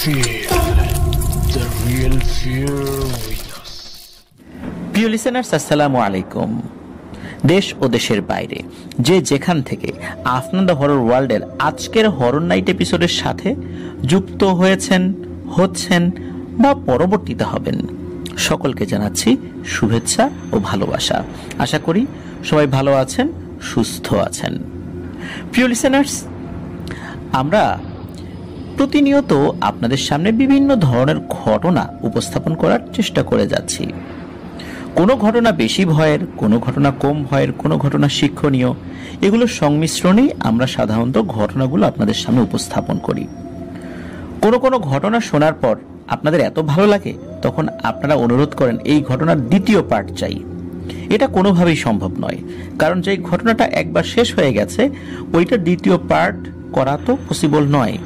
Feel the real fear with us. প্রিয় listeners, আসসালামু আলাইকুম। দেশ ও দেশের বাইরে যে যেখান থেকে আফনান দ্য হরর ওয়ার্ল্ডের আজকের হরর নাইট এপিসোডের সাথে যুক্ত হচ্ছেন বা পরবর্তীতে হবেন, সকলকে জানাচ্ছি শুভেচ্ছা ও ভালোবাসা। আশা করি সবাই ভালো আছেন, সুস্থ আছেন। প্রিয় লিসেনার্স, আমরা প্রতিনিয়ত আপনাদের সামনে বিভিন্ন ধরনের ঘটনা উপস্থাপন করার চেষ্টা করে যাচ্ছি। কোনো ঘটনা বেশি ভয়ের, কোনো ঘটনা কম ভয়ের, কোনো ঘটনা শিক্ষণীয়, এগুলোর সংমিশ্রণেই আমরা সাধারণত ঘটনাগুলো আপনাদের সামনে উপস্থাপন করি। কোনো কোনো ঘটনা শোনার পর আপনাদের এত ভালো লাগে, তখন আপনারা অনুরোধ করেন এই ঘটনার দ্বিতীয় পার্ট চাই। এটা কোনোভাবেই সম্ভব নয়, কারণ যে ঘটনাটা একবার শেষ হয়ে গেছে ওইটার দ্বিতীয় পার্ট করা তো পসিবল নয়।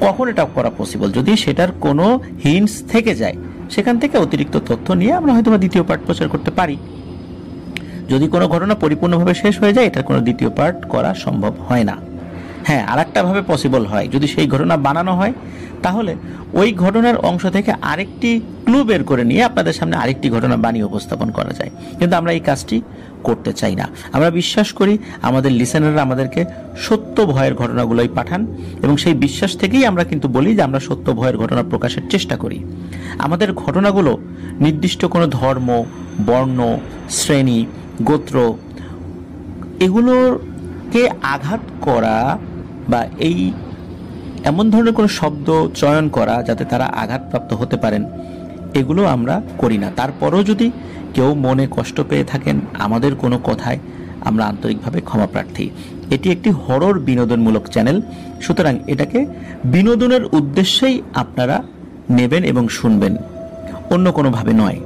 কখন এটা করা পসিবল? যদি সেটার কোনো হিন্টস থেকে যায়, সেখান থেকে অতিরিক্ত তথ্য নিয়ে আমরা হয়তো দ্বিতীয় পার্ট প্রচার করতে পারি। যদি কোনো ঘটনা পরিপূর্ণভাবে শেষ হয়ে যায়, এটার কোনো দ্বিতীয় পার্ট করা সম্ভব হয় না। হ্যাঁ, আর একটা ভাবে পসিবল হয়, যদি সেই ঘটনা বানানো হয় তাহলে ওই ঘটনার অংশ থেকে আরেকটি ক্লু বের করে নিয়ে আপনাদের সামনে আরেকটি ঘটনা বানিয়ে উপস্থাপন করা যায়। কিন্তু আমরা এই কাজটি করতে চাই না। আমরা বিশ্বাস করি আমাদের লিসেনাররা আমাদেরকে সত্য ভয়ের ঘটনাগুলোই পাঠান, এবং সেই বিশ্বাস থেকেই আমরা কিন্তু বলি যে আমরা সত্য ভয়ের ঘটনা প্রকাশের চেষ্টা করি। আমাদের ঘটনাগুলো নির্দিষ্ট কোনো ধর্ম, বর্ণ, শ্রেণী, গোত্র এগুলোকে আঘাত করা বা এমন ধরনের কোনো শব্দ চয়ন করা যাতে তারা আঘাতপ্রাপ্ত হতে পারেন, এগুলো আমরা করি না। তারপরেও যদি কেউ মনে কষ্ট পেয়ে থাকেন আমাদের কোনো কথায়, আমরা আন্তরিকভাবে ক্ষমা প্রার্থী। এটি একটি হরর বিনোদনমূলক চ্যানেল, সুতরাং এটাকে বিনোদনের উদ্দেশ্যেই আপনারা নেবেন এবং শুনবেন, অন্য কোনোভাবে নয়।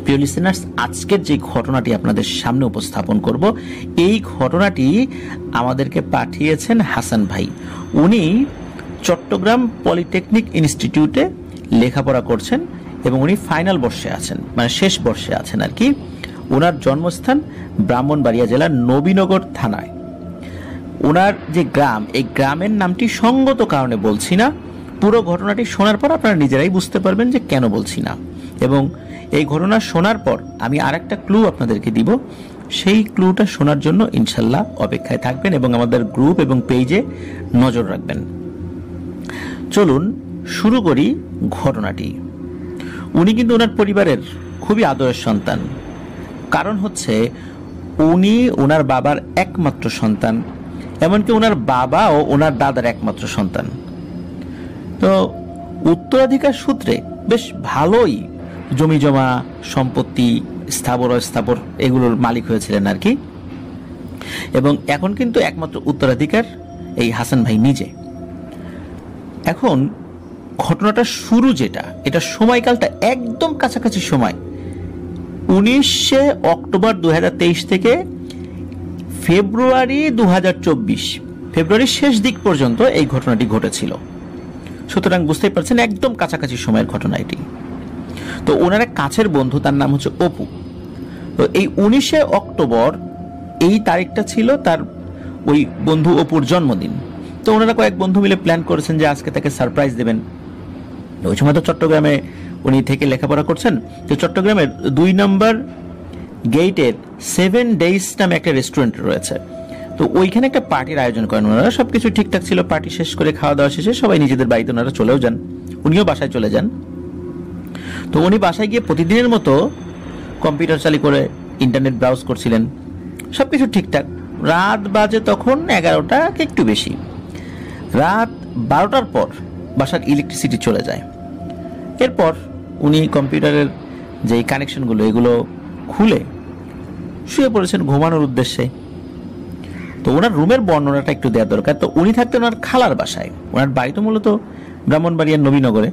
প্রিয় লিসেনার্স, আজকের যে ঘটনাটি আপনাদের সামনে উপস্থাপন করব, এই ঘটনাটি আমাদেরকে পাঠিয়েছেন হাসান ভাই। উনি চট্টগ্রাম পলিটেকনিক ইনস্টিটিউটে লেখাপড়া করছেন এবং উনি ফাইনাল বর্ষে আছেন, মানে শেষ বর্ষে আছেন আর কি। ওনার জন্মস্থান ব্রাহ্মণবাড়িয়া জেলার নবীনগর থানায়। ওনার যে গ্রাম, এই গ্রামের নামটি সঙ্গত কারণে বলছি না। পুরো ঘটনাটি শোনার পর আপনারা নিজেরাই বুঝতে পারবেন যে কেন বলছি না। এবং এই ঘটনা শোনার পর আমি আরেকটা ক্লু আপনাদেরকে দিব, সেই ক্লুটা শোনার জন্য ইনশাল্লাহ অপেক্ষায় থাকবেন এবং আমাদের গ্রুপ এবং পেজে নজর রাখবেন। চলুন শুরু করি ঘটনাটি। উনি কিন্তু ওনার পরিবারের খুবই আদরের সন্তান। কারণ হচ্ছে উনি ওনার বাবার একমাত্র সন্তান, এমনকি ওনার বাবা ও ওনার দাদার একমাত্র সন্তান। তো উত্তরাধিকার সূত্রে বেশ ভালোই জমি জমা, সম্পত্তি, স্থাবর অস্থাবর এগুলোর মালিক হয়েছিলেন আর কি। এবং এখন কিন্তু একমাত্র উত্তরাধিকার এই হাসান ভাই নিজে। এখন ঘটনাটা শুরু যেটা, এটা সময়কালটা একদম কাছাকাছি সময়, 19 অক্টোবর 2023 থেকে ফেব্রুয়ারি 2024, ফেব্রুয়ারির শেষ দিক পর্যন্ত এই ঘটনাটি ঘটেছিল। সুতরাং বুঝতেই পারছেন একদম কাছাকাছি সময়ের ঘটনা এটি। তো ওনার এক কাছের বন্ধু, তার নাম হচ্ছে অপু। তো এই 19 অক্টোবর এই তারিখটা ছিল তার ওই বন্ধু অপুর জন্মদিন। তো ওনারা কয়েক বন্ধু মিলে প্ল্যান করেছেন যে আজকে তাকে সারপ্রাইজ দেবেন। ওই সময় তো চট্টগ্রামে উনি থেকে লেখাপড়া করছেন। তো চট্টগ্রামের 2 নম্বর গেটের 7 ডেইজ নামে একটা রেস্টুরেন্ট রয়েছে। তো ওইখানে একটা পার্টির আয়োজন করেন ওনারা। সবকিছু ঠিকঠাক ছিল। পার্টি শেষ করে, খাওয়া দাওয়া শেষে সবাই নিজেদের বাড়িতে ওনারা চলেও যান, উনিও বাসায় চলে যান। তো উনি বাসায় গিয়ে প্রতিদিনের মতো কম্পিউটার চালু করে ইন্টারনেট ব্রাউজ করছিলেন। সবকিছু ঠিকঠাক। রাত বাজে তখন 11টা একটু বেশি। রাত 12টার পর বাসার ইলেকট্রিসিটি চলে যায়। এরপর উনি কম্পিউটারের যে কানেকশনগুলো এগুলো খুলে শুয়ে পড়েছেন ঘুমানোর উদ্দেশ্যে। তো ওনার রুমের বর্ণনাটা একটু দেওয়া দরকার। তো উনি থাকতেন ওনার খালার বাসায়। ওনার বাড়ি তো মূলত ব্রাহ্মণবাড়িয়ার নবীনগরে।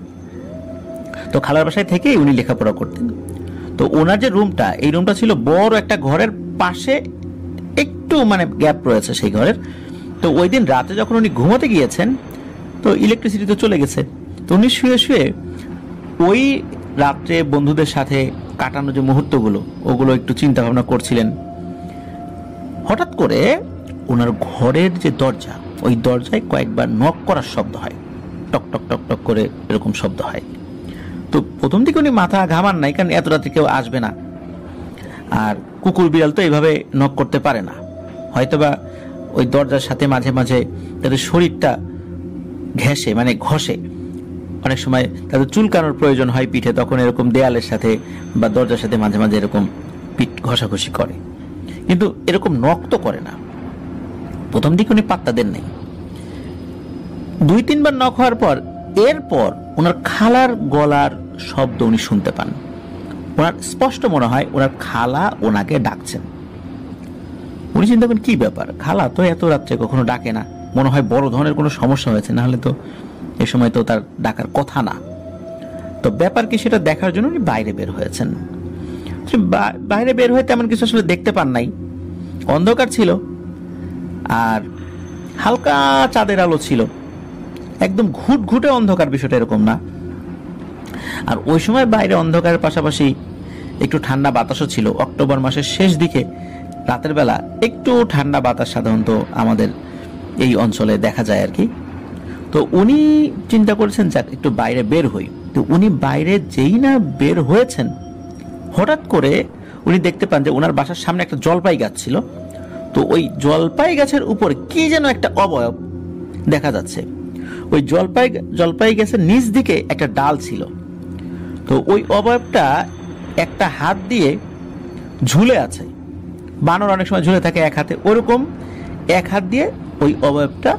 তো খালার বাসায় থেকেই উনি লেখাপড়া করতেন। তো ওনার যে রুমটা, এই রুমটা ছিল বড় একটা ঘরের পাশে, একটু মানে গ্যাপ রয়েছে সেই ঘরের। তো ওই দিন রাতে যখন উনি ঘুমাতে গিয়েছেন, তো ইলেকট্রিসিটি তো চলে গেছে। তো উনি শুয়ে শুয়ে ওই রাত্রে বন্ধুদের সাথে কাটানো যে মুহূর্তগুলো, ওগুলো একটু চিন্তা ভাবনা করছিলেন। হঠাৎ করে ওনার ঘরের যে দরজা, ওই দরজায় কয়েকবার নক করার শব্দ হয়। টক টক টক টক করে এরকম শব্দ হয়। তো প্রথম দিকে উনি মাথা ঘামান নাই, কারণ এত রাতে কেউ আসবে না, আর কুকুর বিড়াল তো এইভাবে নক করতে পারে না, হয়তোবা ওই দরজার সাথে মাঝে মাঝে তাদের শরীরটা ঘেঁষে মানে ঘষে, অনেক সময় তাদের চুলকানোর প্রয়োজন হয় পিঠে, তখন এরকম দেয়ালের সাথে বা দরজার সাথে মাঝে মাঝে এরকম পিঠ ঘষাঘষি করে, কিন্তু এরকম নক তো করে না। প্রথম দিকে উনি পাত্তা দেন নাই। 2-3 বার নক হওয়ার পর এরপর ওনার খালার গলার শব্দ উনি শুনতে পান। ওনার স্পষ্ট মনে হয় ওনার খালা ওনাকে ডাকছেন। উনি চিন্তা করেন কি ব্যাপার, খালা তো এত রাত্রে কখনো ডাকে না, মনে হয় বড় ধরনের কোনো সমস্যা হয়েছে, না হলে তো এ সময় তো তার ডাকার কথা না। তো ব্যাপার কি সেটা দেখার জন্য উনি বাইরে বের হয়েছেন। বাইরে বের হয়ে তেমন কিছু আসলে দেখতে পান নাই, অন্ধকার ছিল আর হালকা চাঁদের আলো ছিল, একদম ঘুটঘুটে অন্ধকার, বিষয়টা এরকম না। আর ওই সময় বাইরে অন্ধকারের পাশাপাশি একটু ঠান্ডা বাতাসও ছিল। অক্টোবর মাসের শেষ দিকে রাতের বেলা একটু ঠান্ডা বাতাস সাধারণত আমাদের এই অঞ্চলে দেখা যায় আর কি। তো উনি চিন্তা করেছেন যাক একটু বাইরে বের হই। তো উনি বাইরে যেই না বের হয়েছেন, হঠাৎ করে উনি দেখতে পান যে ওনার বাসার সামনে একটা জলপাই গাছ ছিল। তো ওই জলপাই গাছের উপরে কি যেন একটা অবয়ব দেখা যাচ্ছে। ওই জলপাই গাছের নিচ দিকে একটা ডাল ছিল। তো ওই অবয়বটা একটা হাত দিয়ে ঝুলে আছে, বানর অনেক সময় ঝুলে থাকে এক হাতে, ওরকম এক হাত দিয়ে ওই অবয়বটা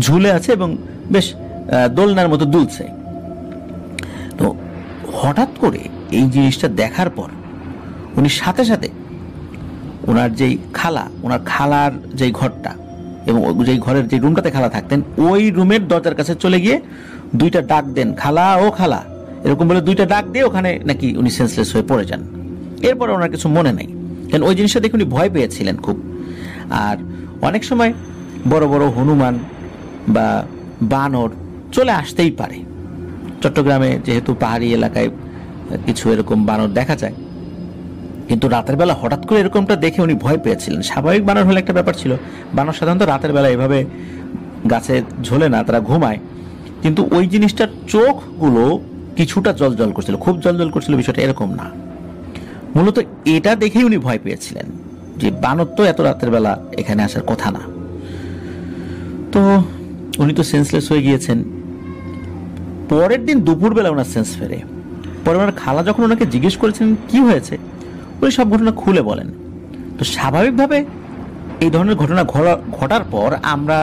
ঝুলে আছে এবং বেশ দোলনার মতো দুলছে। তো হঠাৎ করে এই জিনিসটা দেখার পর উনি সাথে সাথে ওনার যেই খালা, ওনার খালার যেই ঘরটা এবং যেই ঘরের যে রুমটাতে খালা থাকতেন, ওই রুমের দরজার কাছে চলে গিয়ে 2টা ডাক দেন, খালা ও খালা, এরকম বলে 2টা ডাক দিয়ে ওখানে নাকি উনি সেন্সলেস হয়ে পড়ে যান। এরপর ওনার কিছু মনে নাই, কারণ ওই জিনিসটা দেখে উনি ভয় পেয়েছিলেন খুব। আর অনেক সময় বড় বড় হনুমান বা বানর চলে আসতেই পারে, চট্টগ্রামে যেহেতু পাহাড়ি এলাকায় কিছু এরকম বানর দেখা যায়, কিন্তু রাতের বেলা হঠাৎ করে এরকমটা দেখে উনি ভয় পেয়েছিলেন। স্বাভাবিক বানর হলে একটা ব্যাপার ছিল, বানর সাধারণত রাতের বেলা এভাবে গাছে ঝোলে না, তারা ঘুমায়, কিন্তু ওই জিনিসটার চোখগুলো কিছুটা জল করছিল, খুব জল করছিল, বিষয়টা এরকম না। মূলত এটা দেখেই উনি ভয় পেয়েছিলেন যে বানর তো এত রাতের বেলা এখানে আসার কথা না। তো উনি তো সেন্সলেস হয়ে গিয়েছেন। পরের দিন দুপুরবেলা ওনার সেন্স ফেরে। পরে ওনার খালা যখন ওনাকে জিজ্ঞেস করেছেন কি হয়েছে, উনি সব ঘটনা খুলে বলেন। তো স্বাভাবিকভাবে এই ধরনের ঘটনা ঘটার পর আমরা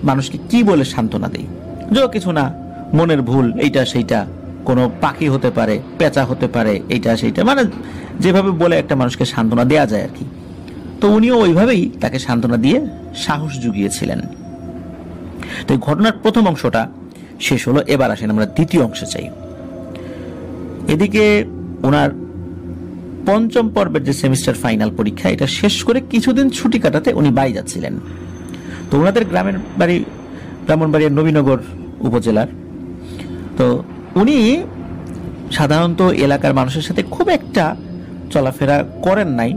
মানুষকে কি বলে সান্ত্বনা দিই, যে কিছু না, মনের ভুল, এইটা সেইটা, কোনো পাখি হতে পারে, পেঁচা হতে পারে, এইটা সেইটা, মানে যেভাবে বলে একটা মানুষকে সান্ত্বনা দেওয়া যায় আর কি। তো উনিও ওইভাবেই তাকে সান্ত্বনা দিয়ে সাহস জুগিয়েছিলেন। তো এই ঘটনার প্রথম অংশটা শেষ হলো, এবার আসেন আমরা দ্বিতীয় অংশে চাই। এদিকে ওনার 5ম পর্বের যে সেমিস্টার ফাইনাল পরীক্ষা, এটা শেষ করে কিছুদিন ছুটি কাটাতে উনি বাড়ি যাচ্ছিলেন। তো ওনাদের গ্রামের বাড়ি ব্রাহ্মণবাড়িয়ার নবীনগর উপজেলার। তো উনি সাধারণত এলাকার মানুষের সাথে খুব একটা চলাফেরা করেন নাই,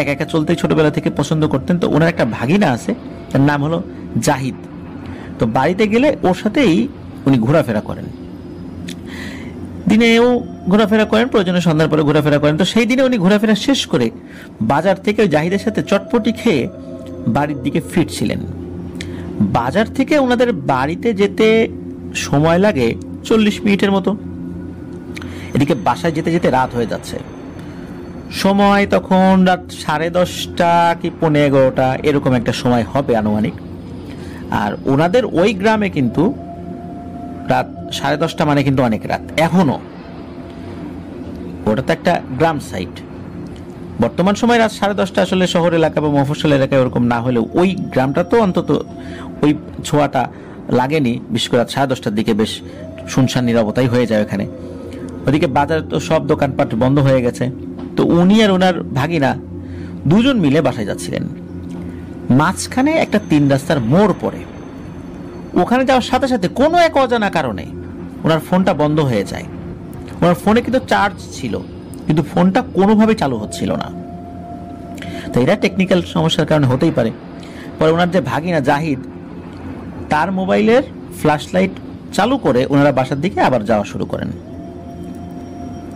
একা একা চলতে ছোটবেলা থেকে পছন্দ করতেন। তো ওনার একটা ভাগিনা আছে, তার নাম হলো জাহিদ। তো বাড়িতে গেলে ওর সাথেই উনি ঘোরাফেরা করেন, দিনেও ঘোরাফেরা করেন, প্রয়োজনে সন্ধ্যার পরে ঘোরাফেরা করেন। তো সেই দিনে উনি ঘোরাফেরা শেষ করে বাজার থেকে ওই জাহিদের সাথে চটপটি খেয়ে বাড়ির দিকে ফিরছিলেন। বাজার থেকে ওনাদের বাড়িতে যেতে সময় লাগে 40 মিনিটের মতো। এদিকে বাসায় যেতে যেতে রাত হয়ে যাচ্ছে, সময় তখন রাত 10:30 কি 11:15 এরকম একটা সময় হবে আনুমানিক। আর ওনাদের ওই গ্রামে কিন্তু রাত 10:30 মানে কিন্তু অনেক রাত এখনো, ওটা তো একটা গ্রাম সাইট। বর্তমান সময় রাত 10:30 আসলে শহর এলাকা বা মফস্বল এলাকায় ওরকম না হলেও ওই গ্রামটা তো অন্তত ওই ছোঁয়াটা লাগেনি। বিশেষ করে রাত 10:30টার দিকে বেশ শুনশান নীরবতাই হয়ে যায় ওখানে। ওদিকে বাজার তো সব দোকানপাট বন্ধ হয়ে গেছে। তো উনি আর ওনার ভাগিনা 2জন মিলে বাসায় যাচ্ছিলেন। মাঝখানে একটা 3 রাস্তার মোড় পড়ে। ওখানে যাওয়ার সাথে সাথে কোনো এক অজানা কারণে ওনার ফোনটা বন্ধ হয়ে যায়। ওনার ফোনে কিন্তু চার্জ ছিল, কিন্তু ফোনটা কোনোভাবে চালু হচ্ছিল না। তো এটা টেকনিক্যাল সমস্যার কারণে হতেই পারে। পরে ওনার যে ভাগিনা জাহিদ, তার মোবাইলের ফ্ল্যাশ লাইট চালু করে ওনারা বাসার দিকে আবার যাওয়া শুরু করেন।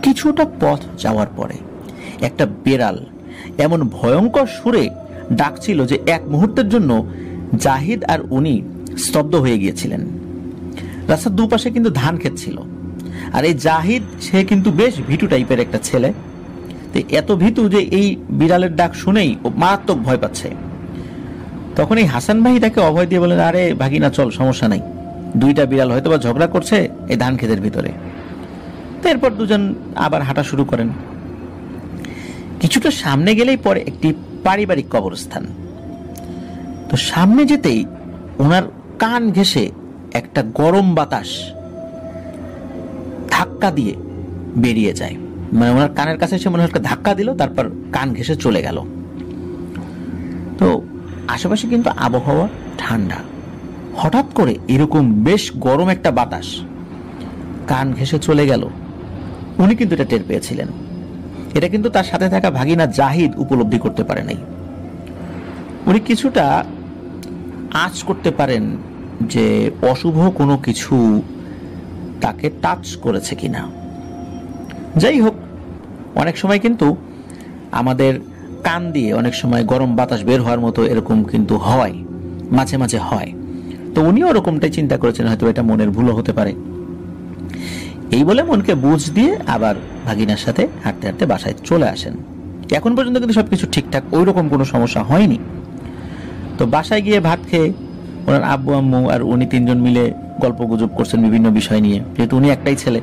কিছুটা পথ যাওয়ার পরে একটা বেড়াল এমন ভয়ঙ্কর সুরে ডাকছিল যে এক মুহূর্তের জন্য জাহিদ আর উনি স্তব্ধ হয়ে গিয়েছিলেন। রাস্তার দুপাশে কিন্তু ধান ক্ষেত ছিল, আর এই জাহিদ সে কিন্তু বেশ ভীতু টাইপের একটা ছেলে। তো এত ভীতু যে এই বিড়ালের ডাক শুনেই ও মারাত্মক ভয় পাচ্ছে। তখন এই হাসান ভাই তাকে অভয় দিয়ে বলেন, আরে ভাগিনা চল, সমস্যা নাই, দুইটা বিড়াল হয়তো বা ঝগড়া করছে এই ধান ক্ষেতের ভিতরে। তো এরপর দুজন আবার হাঁটা শুরু করেন। কিছুটা সামনে গেলেই পরে একটি পারিবারিক কবরস্থান। তো সামনে যেতেই ওনার কান ঘেঁষে একটা গরম বাতাস ধাক্কা দিয়ে বেরিয়ে যায়, মানে ওনার কানের কাছে এসে মনে হয় একটা ধাক্কা দিল, তারপর কান ঘেঁষে চলে গেল। তো আশেপাশে কিন্তু আবহাওয়া ঠান্ডা, হঠাৎ করে এরকম বেশ গরম একটা বাতাস কান ঘেঁষে চলে গেল। উনি কিন্তু এটা টের পেয়েছিলেন। এটা কিন্তু তার সাথে থাকা ভাগিনা জাহিদ উপলব্ধি করতে পারে নাই। উনি কিছুটা আঁচ করতে পারেন যে অশুভ কোনো কিছু তাকে টাচ করেছে কিনা। যাই হোক, অনেক সময় কিন্তু আমাদের কান দিয়ে অনেক সময় গরম বাতাস বের হওয়ার মতো এরকম কিন্তু হয়, মাঝে মাঝে হয়। তো উনিও ওরকমটাই চিন্তা করেছেন, হয়তো এটা মনের ভুলও হতে পারে। এই বলে মনকে বুঝ দিয়ে আবার ভাগিনার সাথে হাঁটতে হাঁটতে বাসায় চলে আসেন। এখন পর্যন্ত কিন্তু সবকিছু ঠিকঠাক, ওই রকম কোনো সমস্যা হয়নি। তো বাসায় গিয়ে ভাত খেয়ে ওনার আব্বু আম্মু আর উনি তিনজন মিলে গল্প গুজব করছেন বিভিন্ন বিষয় নিয়ে। যেহেতু উনি একটাই ছেলে,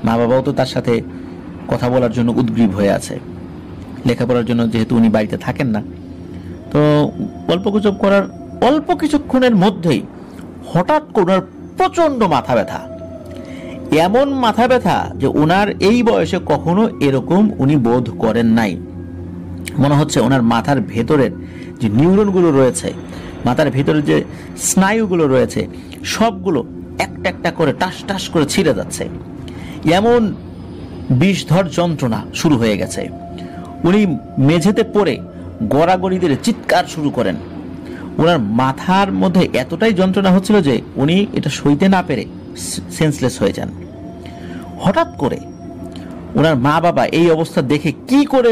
মা বাবাও তো তার সাথে কথা বলার জন্য উদ্গ্রীব হয়ে আছে, লেখাপড়ার জন্য যেহেতু উনি বাড়িতে থাকেন না। তো গল্প গুজব করার অল্প কিছুক্ষণের মধ্যেই হঠাৎ করে ওনার প্রচন্ড মাথা ব্যথা, এমন মাথা ব্যথা যে ওনার এই বয়সে কখনো এরকম উনি বোধ করেন নাই। মনে হচ্ছে ওনার মাথার ভেতরের যে নিউরনগুলো রয়েছে, মাথার ভেতরে যে স্নায়ুগুলো রয়েছে, সবগুলো একটা একটা করে টাস টাস করে ছিঁড়ে যাচ্ছে। এমন বিষধর যন্ত্রণা শুরু হয়ে গেছে। উনি মেঝেতে পড়ে গড়াগড়ি দিয়ে চিৎকার শুরু করেন। ওনার মাথার মধ্যে এতটাই যন্ত্রণা হচ্ছিল যে উনি এটা সইতে না পেরে সেন্সলেস হয়ে যান। হঠাৎ করে ওনার মা বাবা এই অবস্থা দেখে কি করে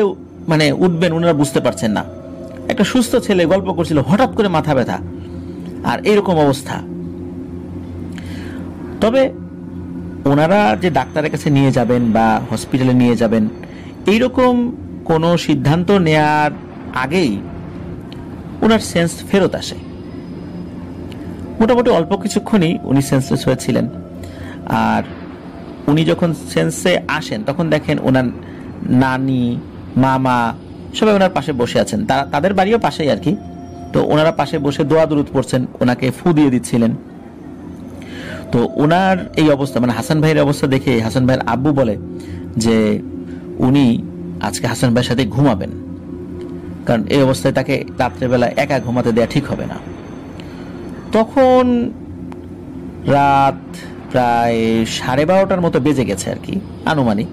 মানে উঠবেন ওনারা বুঝতে পারছেন না। একটা সুস্থ ছেলে গল্প করছিল, হঠাৎ করে মাথা ব্যথা আর এরকম অবস্থা। তবে ওনারা যে ডাক্তারের কাছে নিয়ে যাবেন বা হসপিটালে নিয়ে যাবেন, এইরকম কোনো সিদ্ধান্ত নেয়ার আগেই ওনার সেন্স ফেরত আসে। মোটামুটি অল্প কিছুক্ষণই উনি সেন্সলেস হয়েছিলেন। আর উনি যখন সেন্সে আসেন তখন দেখেন ওনার নানি, মামা সবাই ওনার পাশে বসে আছেন। তাদের বাড়িও পাশেই আর কি। তো ওনারা পাশে বসে দোয়া দুরুদ পড়ছেন, ওনাকে ফু দিয়ে দিচ্ছিলেন। তো ওনার এই অবস্থা, মানে হাসান ভাইয়ের অবস্থা দেখে হাসান ভাইয়ের আব্বু বলে যে উনি আজকে হাসান ভাইয়ের সাথে ঘুমাবেন, কারণ এই অবস্থায় তাকে রাত্রেবেলা একা ঘুমাতে দেয়া ঠিক হবে না। তখন রাত প্রায় 12:30টার মতো বেজে গেছে আর কি, আনুমানিক।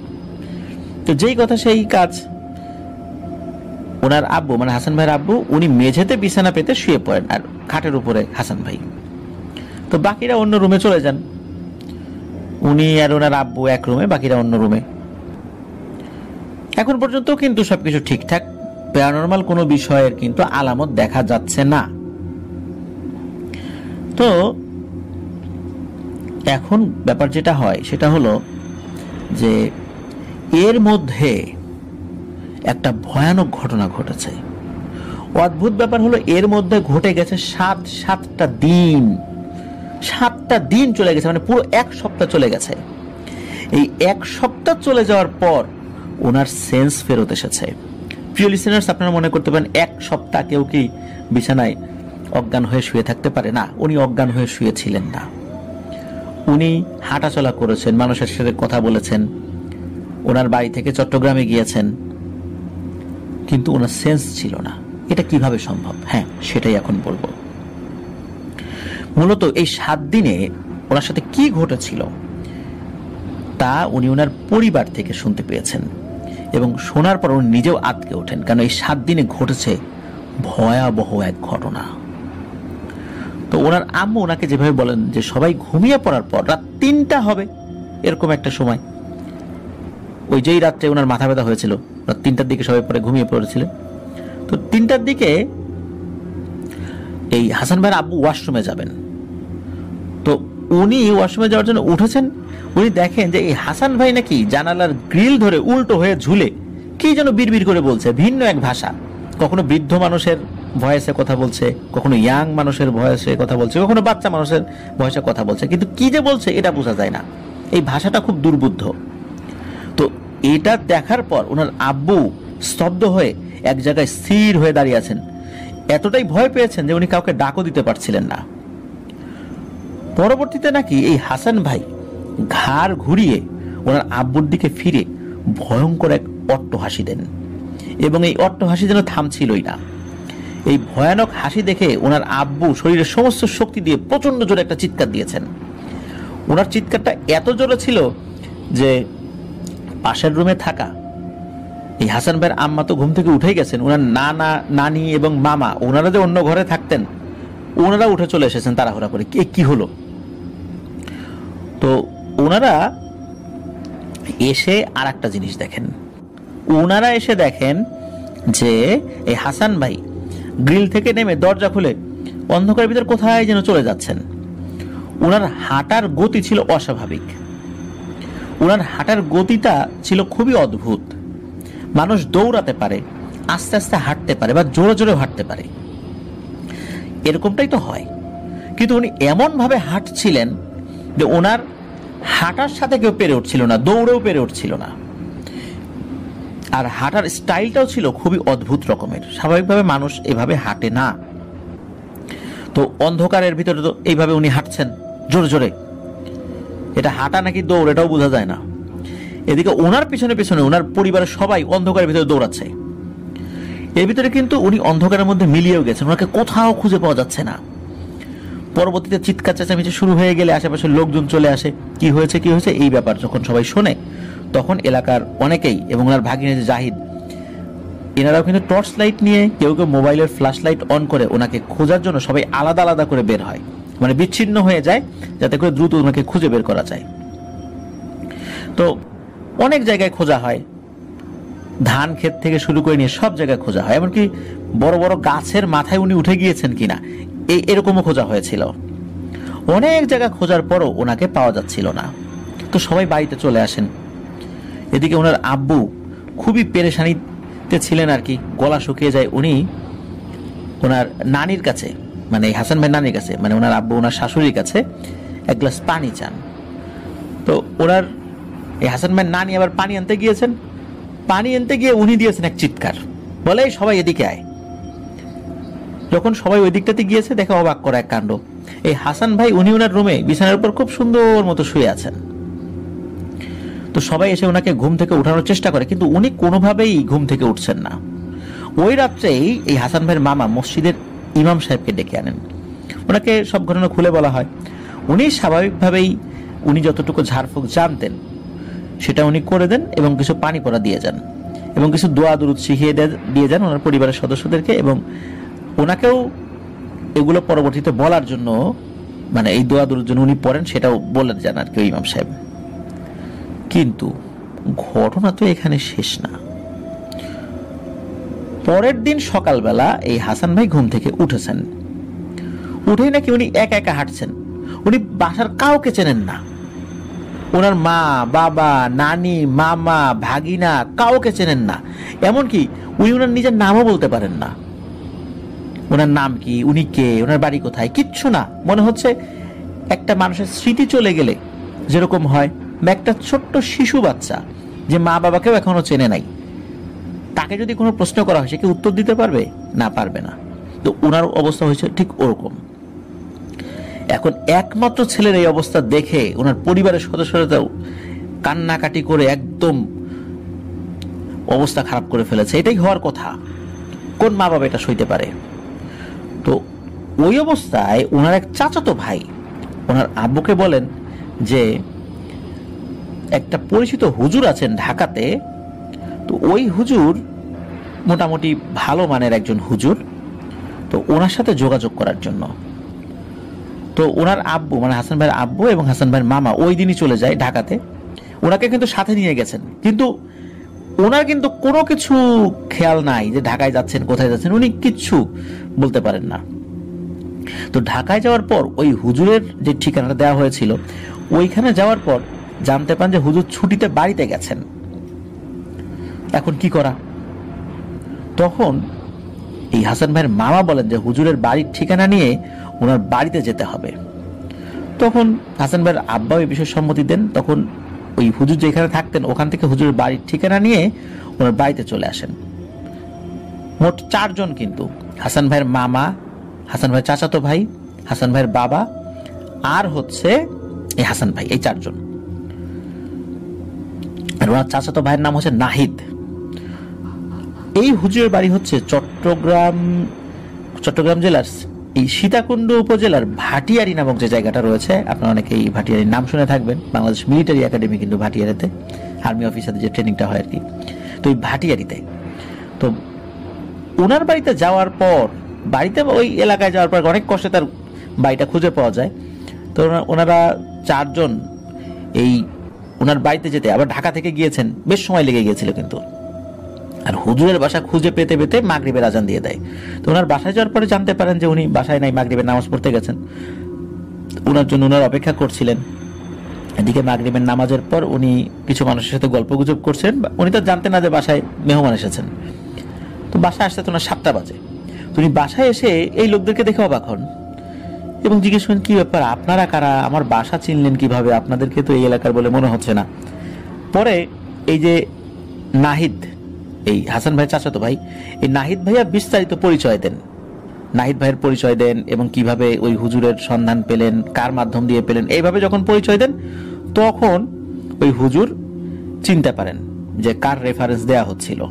তো যেই কথা সেই কাজ। ওনার আব্বু মানে হাসান ভাইয়ের আব্বু উনি মেঝেতে বিছানা পেতে শুয়ে পড়েন, আর খাটের উপরে হাসান ভাই। তো বাকিরা অন্য রুমে চলে যান। উনি আর ওনার আব্বু এক রুমে, বাকিরা অন্য রুমে। এখন পর্যন্ত কিন্তু সবকিছু ঠিকঠাক, প্যারানরমাল কোনো বিষয়ের কিন্তু আলামত দেখা যাচ্ছে না। তো এখন ব্যাপার যেটা হয় সেটা হলো যে এর মধ্যে একটা ভয়ানক ঘটনা ঘটেছে। অদ্ভুত ব্যাপার হলো এর মধ্যে ঘটে গেছে 7টা দিন। 7টা দিন চলে গেছে, মানে পুরো 1 সপ্তাহ চলে গেছে। এই 1 সপ্তাহ চলে যাওয়ার পর ওনার সেন্স ফেরত এসেছে। প্রিয় লিসেনার্স, আপনারা মনে করতে পারেন 1 সপ্তাহ কেউ কি বিছানায় অজ্ঞান হয়ে শুয়ে থাকতে পারে? না, উনি অজ্ঞান হয়ে শুয়েছিলেন না। উনি হাঁটাচলা করেছেন, মানুষের সাথে কথা বলেছেন, ওনার বাড়ি থেকে চট্টগ্রামে গিয়েছেন, কিন্তু ওনার সেন্স ছিল না। এটা কিভাবে সম্ভব? হ্যাঁ, সেটাই এখন বলবো। মূলত এই 7 দিনে ওনার সাথে কি ঘটেছিল তা উনি ওনার পরিবার থেকে শুনতে পেয়েছেন, এবং শোনার পর উনি নিজেও আঁতকে ওঠেন, কারণ এই 7 দিনে ঘটেছে ভয়াবহ এক ঘটনা। তো ওনার আম্মু ওনাকে যেভাবে বলেন যে সবাই ঘুমিয়ে পড়ার পর রাত 3টা হবে এরকম একটা সময়, ওই যেই রাত্রে ওনার মাথা ব্যথা হয়েছিল রাত 3টার দিকে সবাই পরে ঘুমিয়ে পড়েছিলেন। তো 3টার দিকে এই হাসান ভাইয়ের আব্বু ওয়াশরুমে যাবেন। তো উনি ওয়াশরুমে যাওয়ার জন্য উঠেছেন, উনি দেখেন যে এই হাসান ভাই নাকি জানালার গ্রিল ধরে উল্টো হয়ে ঝুলে কি যেন বিড়বিড় করে বলছে ভিন্ন এক ভাষা। কখনো বৃদ্ধ মানুষের ভয়েসে কথা বলছে, কখনো ইয়াং মানুষের ভয়েসে কথা বলছে, কখনো বাচ্চা মানুষের ভয়েসে কথা বলছে, কিন্তু কি যে বলছে এটা বোঝা যায় না। এই ভাষাটা খুব দুর্বোধ্য। তো এটা দেখার পর ওনার আব্বু স্তব্ধ হয়ে এক জায়গায় স্থির হয়ে দাঁড়িয়ে আছেন। এতটাই ভয় পেয়েছেন যে উনি কাউকে ডাকও দিতে পারছিলেন না। পরবর্তীতে নাকি এই হাসান ভাই ঘাড় ঘুরিয়ে ওনার আব্বুর দিকে ফিরে ভয়ঙ্কর এক অট্ট হাসি দেন, এবং এই অট্ট হাসি যেন থামছিলই না। এই ভয়ানক হাসি দেখে ওনার আব্বু শরীরের সমস্ত শক্তি দিয়ে প্রচন্ড জোরে একটা চিৎকার দিয়েছেন। ওনার চিৎকারটা এত জোরে ছিল যে পাশের রুমে থাকা এই হাসান ভাইয়ের আম্মা তো ঘুম থেকে উঠেই গেছেন, ওনার নানা নানি এবং মামা ওনারা যে অন্য ঘরে থাকতেন ওনারা উঠে চলে এসেছেন তাড়াহুড়া করে, কি হলো। তো ওনারা এসে আর একটা জিনিস দেখেন, ওনারা এসে দেখেন যে এই হাসান ভাই গ্রিল থেকে নেমে দরজা খুলে অন্ধকারের ভিতর কোথায় যেন চলে যাচ্ছেন। ওনার হাঁটার গতি ছিল অস্বাভাবিক, ওনার হাঁটার গতিটা ছিল খুবই অদ্ভুত। মানুষ দৌড়াতে পারে, আস্তে আস্তে হাঁটতে পারে, বা জোরে জোরে হাঁটতে পারে, এরকমটাই তো হয়, কিন্তু উনি এমন ভাবে হাঁটছিলেন যে ওনার হাঁটার সাথে কেউ পেরে উঠছিল না, দৌড়েও পেরে উঠছিল না। আর হাঁটার স্টাইলটাও ছিল খুবই অদ্ভুত রকমের, স্বাভাবিকভাবে মানুষ এভাবে হাঁটে না। তো অন্ধকারের ভিতরে তো এইভাবে উনি হাঁটছেন জোরে জোরে, এটা হাঁটা নাকি দৌড় এটাও বোঝা যায় না। এদিকে ওনার পিছনে পিছনে ওনার পরিবারের সবাই অন্ধকারের ভিতরে দৌড়াচ্ছে। এর ভিতরে কিন্তু উনি অন্ধকারের মধ্যে মিলিয়েও গেছেন, ওনাকে কোথাও খুঁজে পাওয়া যাচ্ছে না। পরবর্তীতে চিৎকার চেঁচামেচি শুরু হয়ে গেলে আশেপাশের লোকজন চলে আসে, কি হয়েছে এই ব্যাপার যখন সবাই শোনে, তখন এলাকার অনেকেই এবং ওনার ভাগিনে জাহিদ এনারাও কিন্তু টর্চ লাইট নিয়ে, কেউ কেউ মোবাইলের ফ্ল্যাশ লাইট অন করে ওনাকে খোঁজার জন্য সবাই আলাদা আলাদা করে বের হয়, মানে বিচ্ছিন্ন হয়ে যায় যাতে করে দ্রুত ওনাকে খুঁজে বের করা যায়। তো অনেক জায়গায় খোঁজা হয়, ধান ক্ষেত থেকে শুরু করে নিয়ে সব জায়গায় খোঁজা হয়, এমনকি বড় বড় গাছের মাথায় উনি উঠে গিয়েছেন কিনা এরকমও খোঁজা হয়েছিল। অনেক জায়গা খোঁজার পরও ওনাকে পাওয়া যাচ্ছিল না। তো সবাই বাড়িতে চলে আসেন। এদিকে ওনার আব্বু খুবই পেরেশানিতে ছিলেন আর কি, গলা শুকিয়ে যায়। উনি ওনার নানির কাছে, মানে হাসান ভাই নানির কাছে, মানে ওনার আব্বু ওনার শাশুড়ির কাছে এক গ্লাস পানি চান। তো ওনার এই হাসান ভাই নানি আবার পানি আনতে গিয়েছেন, পানি আনতে গিয়ে উনি দিয়েছেন এক চিৎকার, বলে সবাই এদিকে আয়। যখন সবাই ওই দিকটাতে গিয়েছে দেখে অবাক করা এক কাণ্ড, এই হাসান ভাই উনি ওনার রুমে বিছানার উপর খুব সুন্দর মতো শুয়ে আছেন। তো সবাই এসে ওনাকে ঘুম থেকে উঠানোর চেষ্টা করে, কিন্তু উনি কোনোভাবেই ঘুম থেকে উঠছেন না। ওই রাত্রেই এই হাসান ভাইয়ের মামা মসজিদের ইমাম সাহেবকে ডেকে আনেন, ওনাকে সব ঘটনা খুলে বলা হয়। উনি স্বাভাবিকভাবেই উনি যতটুকু ঝাড়ফুঁক জানতেন সেটা উনি করে দেন, এবং কিছু পানি পড়া দিয়ে যান, এবং কিছু দোয়া দুরুদ শিখিয়ে দিয়ে যান ওনার পরিবারের সদস্যদেরকে, এবং ওনাকেও এগুলো পরবর্তীতে বলার জন্য, মানে এই দোয়া দুরুদ জন্য উনি পড়েন সেটাও বলে যান আর কি ইমাম সাহেব। কিন্তু ঘটনা তো এখানে শেষ না। পরের দিন সকালবেলা এই হাসান ভাই ঘুম থেকে উঠেছেন, উঠেই নাকি উনি একা একা হাঁটছেন। উনি বাসার কাউকে চেনেন না, ওনার মা বাবা নানি মামা ভাগিনা কাউকে চেনেন না, এমনকি উনি ওনার নিজের নামও বলতে পারেন না। ওনার নাম কি, উনি কে, ওনার বাড়ি কোথায়, কিচ্ছু না। মনে হচ্ছে একটা মানুষের স্মৃতি চলে গেলে যেরকম হয়, একটা ছোট্ট শিশু বাচ্চা যে মা বাবাকেও এখনো চেনে নাই, তাকে যদি কোনো প্রশ্ন করা হয় সে কি উত্তর দিতে পারবে? না, পারবে না। তো ওনার অবস্থা হয়েছে ঠিক ওরকম। এখন একমাত্র ছেলের এই অবস্থা দেখে ওনার পরিবারের সদস্যরাও কান্নাকাটি করে একদম অবস্থা খারাপ করে ফেলেছে। এটাই হওয়ার কথা, কোন মা বাবা এটা সইতে পারে? তো ওই অবস্থায় ওনার এক চাচাতো ভাই ওনার আব্বুকে বলেন যে একটা পরিচিত হুজুর আছেন ঢাকাতে, তো ওই হুজুর মোটামুটি ভালো মানের একজন হুজুর, তো ওনার সাথে যোগাযোগ করার জন্য। তো ওনার আব্বু মানে হাসান ভাইয়ের আব্বু এবং হাসান ভাইয়ের মামা ওই দিনই চলে যায় ঢাকাতে। ওনাকে কিন্তু সাথে নিয়ে গেছেন, কিন্তু ওনার কিন্তু কোনো কিছু খেয়াল নাই যে ঢাকায় যাচ্ছেন, কোথায় যাচ্ছেন, উনি কিচ্ছু বলতে পারেন না। তো ঢাকায় যাওয়ার পর ওই হুজুরের যে ঠিকানাটা দেওয়া হয়েছিল ওইখানে যাওয়ার পর জানতে পান যে হুজুর ছুটিতে বাড়িতে গেছেন। এখন কি করা? তখন এই হাসান ভাইয়ের মামা বলেন যে হুজুরের বাড়ির ঠিকানা নিয়ে ওনার বাড়িতে যেতে হবে। তখন হাসান ভাইয়ের আব্বা এই বিষয়ে সম্মতি দেন। তখন ওই হুজুর যেখানে থাকতেন ওখান থেকে হুজুরের বাড়ির ঠিকানা নিয়ে ওনার বাড়িতে চলে আসেন। মোট 4 জন, কিন্তু হাসান ভাইয়ের মামা, হাসান ভাইয়ের চাচাতো ভাই, হাসান ভাইয়ের বাবা আর হচ্ছে এই হাসান ভাই, এই 4 জন। আর ওনার চাচাতো ভাইয়ের নাম হচ্ছে নাহিদ। এই হুজুরের বাড়ি হচ্ছে চট্টগ্রাম জেলার এই সীতাকুণ্ড উপজেলার ভাটিয়ারি নামক যে জায়গাটা রয়েছে, আপনারা অনেকে এই ভাটিয়ারির নাম শুনে থাকবেন। বাংলাদেশ মিলিটারি একাডেমি কিন্তু ভাটিয়ারিতে, আর্মি অফিসারদের যে ট্রেনিংটা হয় আর কি, তো এই ভাটিয়ারিতে। তো ওনার বাড়িতে যাওয়ার পর, বাড়িতে ওই এলাকায় যাওয়ার পর অনেক কষ্টে তার বাড়িটা খুঁজে পাওয়া যায়। তো ওনারা 4 জন এই ওনার বাড়িতে যেতে আবার ঢাকা থেকে গিয়েছেন, বেশ সময় লেগে গিয়েছিল কিন্তু। আর হুজুরের বাসা খুঁজে পেতে পেতে মাগরিবের আজান দিয়ে দেয়। তো ওনার বাসায় যাওয়ার পরে জানতে পারেন যে উনি বাসায় নাই, মাগরিবের নামাজ পড়তে গেছেন। ওনার জন্য ওনার অপেক্ষা করছিলেন। এদিকে মাগরিবের নামাজের পর উনি কিছু মানুষের সাথে গল্প গুজব করছেন। উনি তো জানতেন না যে বাসায় মেহমান এসেছেন। তো বাসায় আসতে তো ওনার 7টা বাজে। তো উনি বাসায় এসে এই লোকদেরকে দেখে অবাক হন এবং জিজ্ঞেস করেন, কি ব্যাপার, আপনারা কারা, আমার বাসা চিনলেন কিভাবে, আপনাদেরকে তো এই এলাকার বলে মনে হচ্ছে না। পরে এই যে নাহিদ, এই হাসান ভাই চাচাতো ভাই, এই নাহিদ ভাইয়া বিস্তারিত পরিচয় দেন। নাহিদ ভাইয়ের পরিচয় দেন এবং কিভাবে ওই হুজুরের সন্ধান পেলেন, কার মাধ্যম দিয়ে পেলেন, এইভাবে যখন পরিচয় দেন তখন ওই হুজুর চিনতে পারেন যে কার রেফারেন্স দেয়া হচ্ছিল।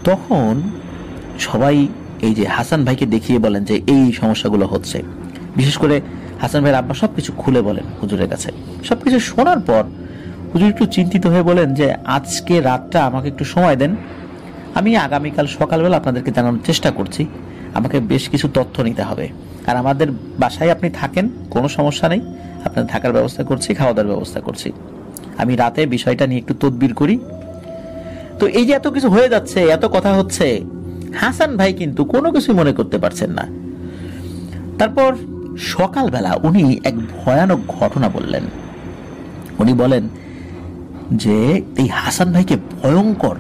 তখন সবাই এই যে হাসান ভাইকে দেখিয়ে বলেন যে এই সমস্যাগুলো হচ্ছে। বিশেষ করে হাসান ভাইয়ের আব্বা সবকিছু খুলে বলেন হুজুরের কাছে। সবকিছু শোনার পর হুজুর একটু চিন্তিত হয়ে বলেন যে আজকে রাতটা আমাকে একটু সময় দেন, আমি আগামীকাল সকালবেলা আপনাদেরকে জানানোর চেষ্টা করছি। আমাকে বেশ কিছু তথ্য নিতে হবে। আর আমাদের বাসায় আপনি থাকেন, কোনো সমস্যা নেই, আপনার থাকার ব্যবস্থা করছি, খাওয়া দাওয়ার ব্যবস্থা করছি। আমি রাতে বিষয়টা নিয়ে একটু তদবির করি। তো এই যে এত কিছু হয়ে যাচ্ছে, এত কথা হচ্ছে, হাসান ভাই কিন্তু কোনো কিছু মনে করতে পারছেন না। তারপর সকালবেলা উনি এক ভয়ানক ঘটনা বললেন। উনি বলেন যে এই হাসান ভাইকে ভয়ঙ্কর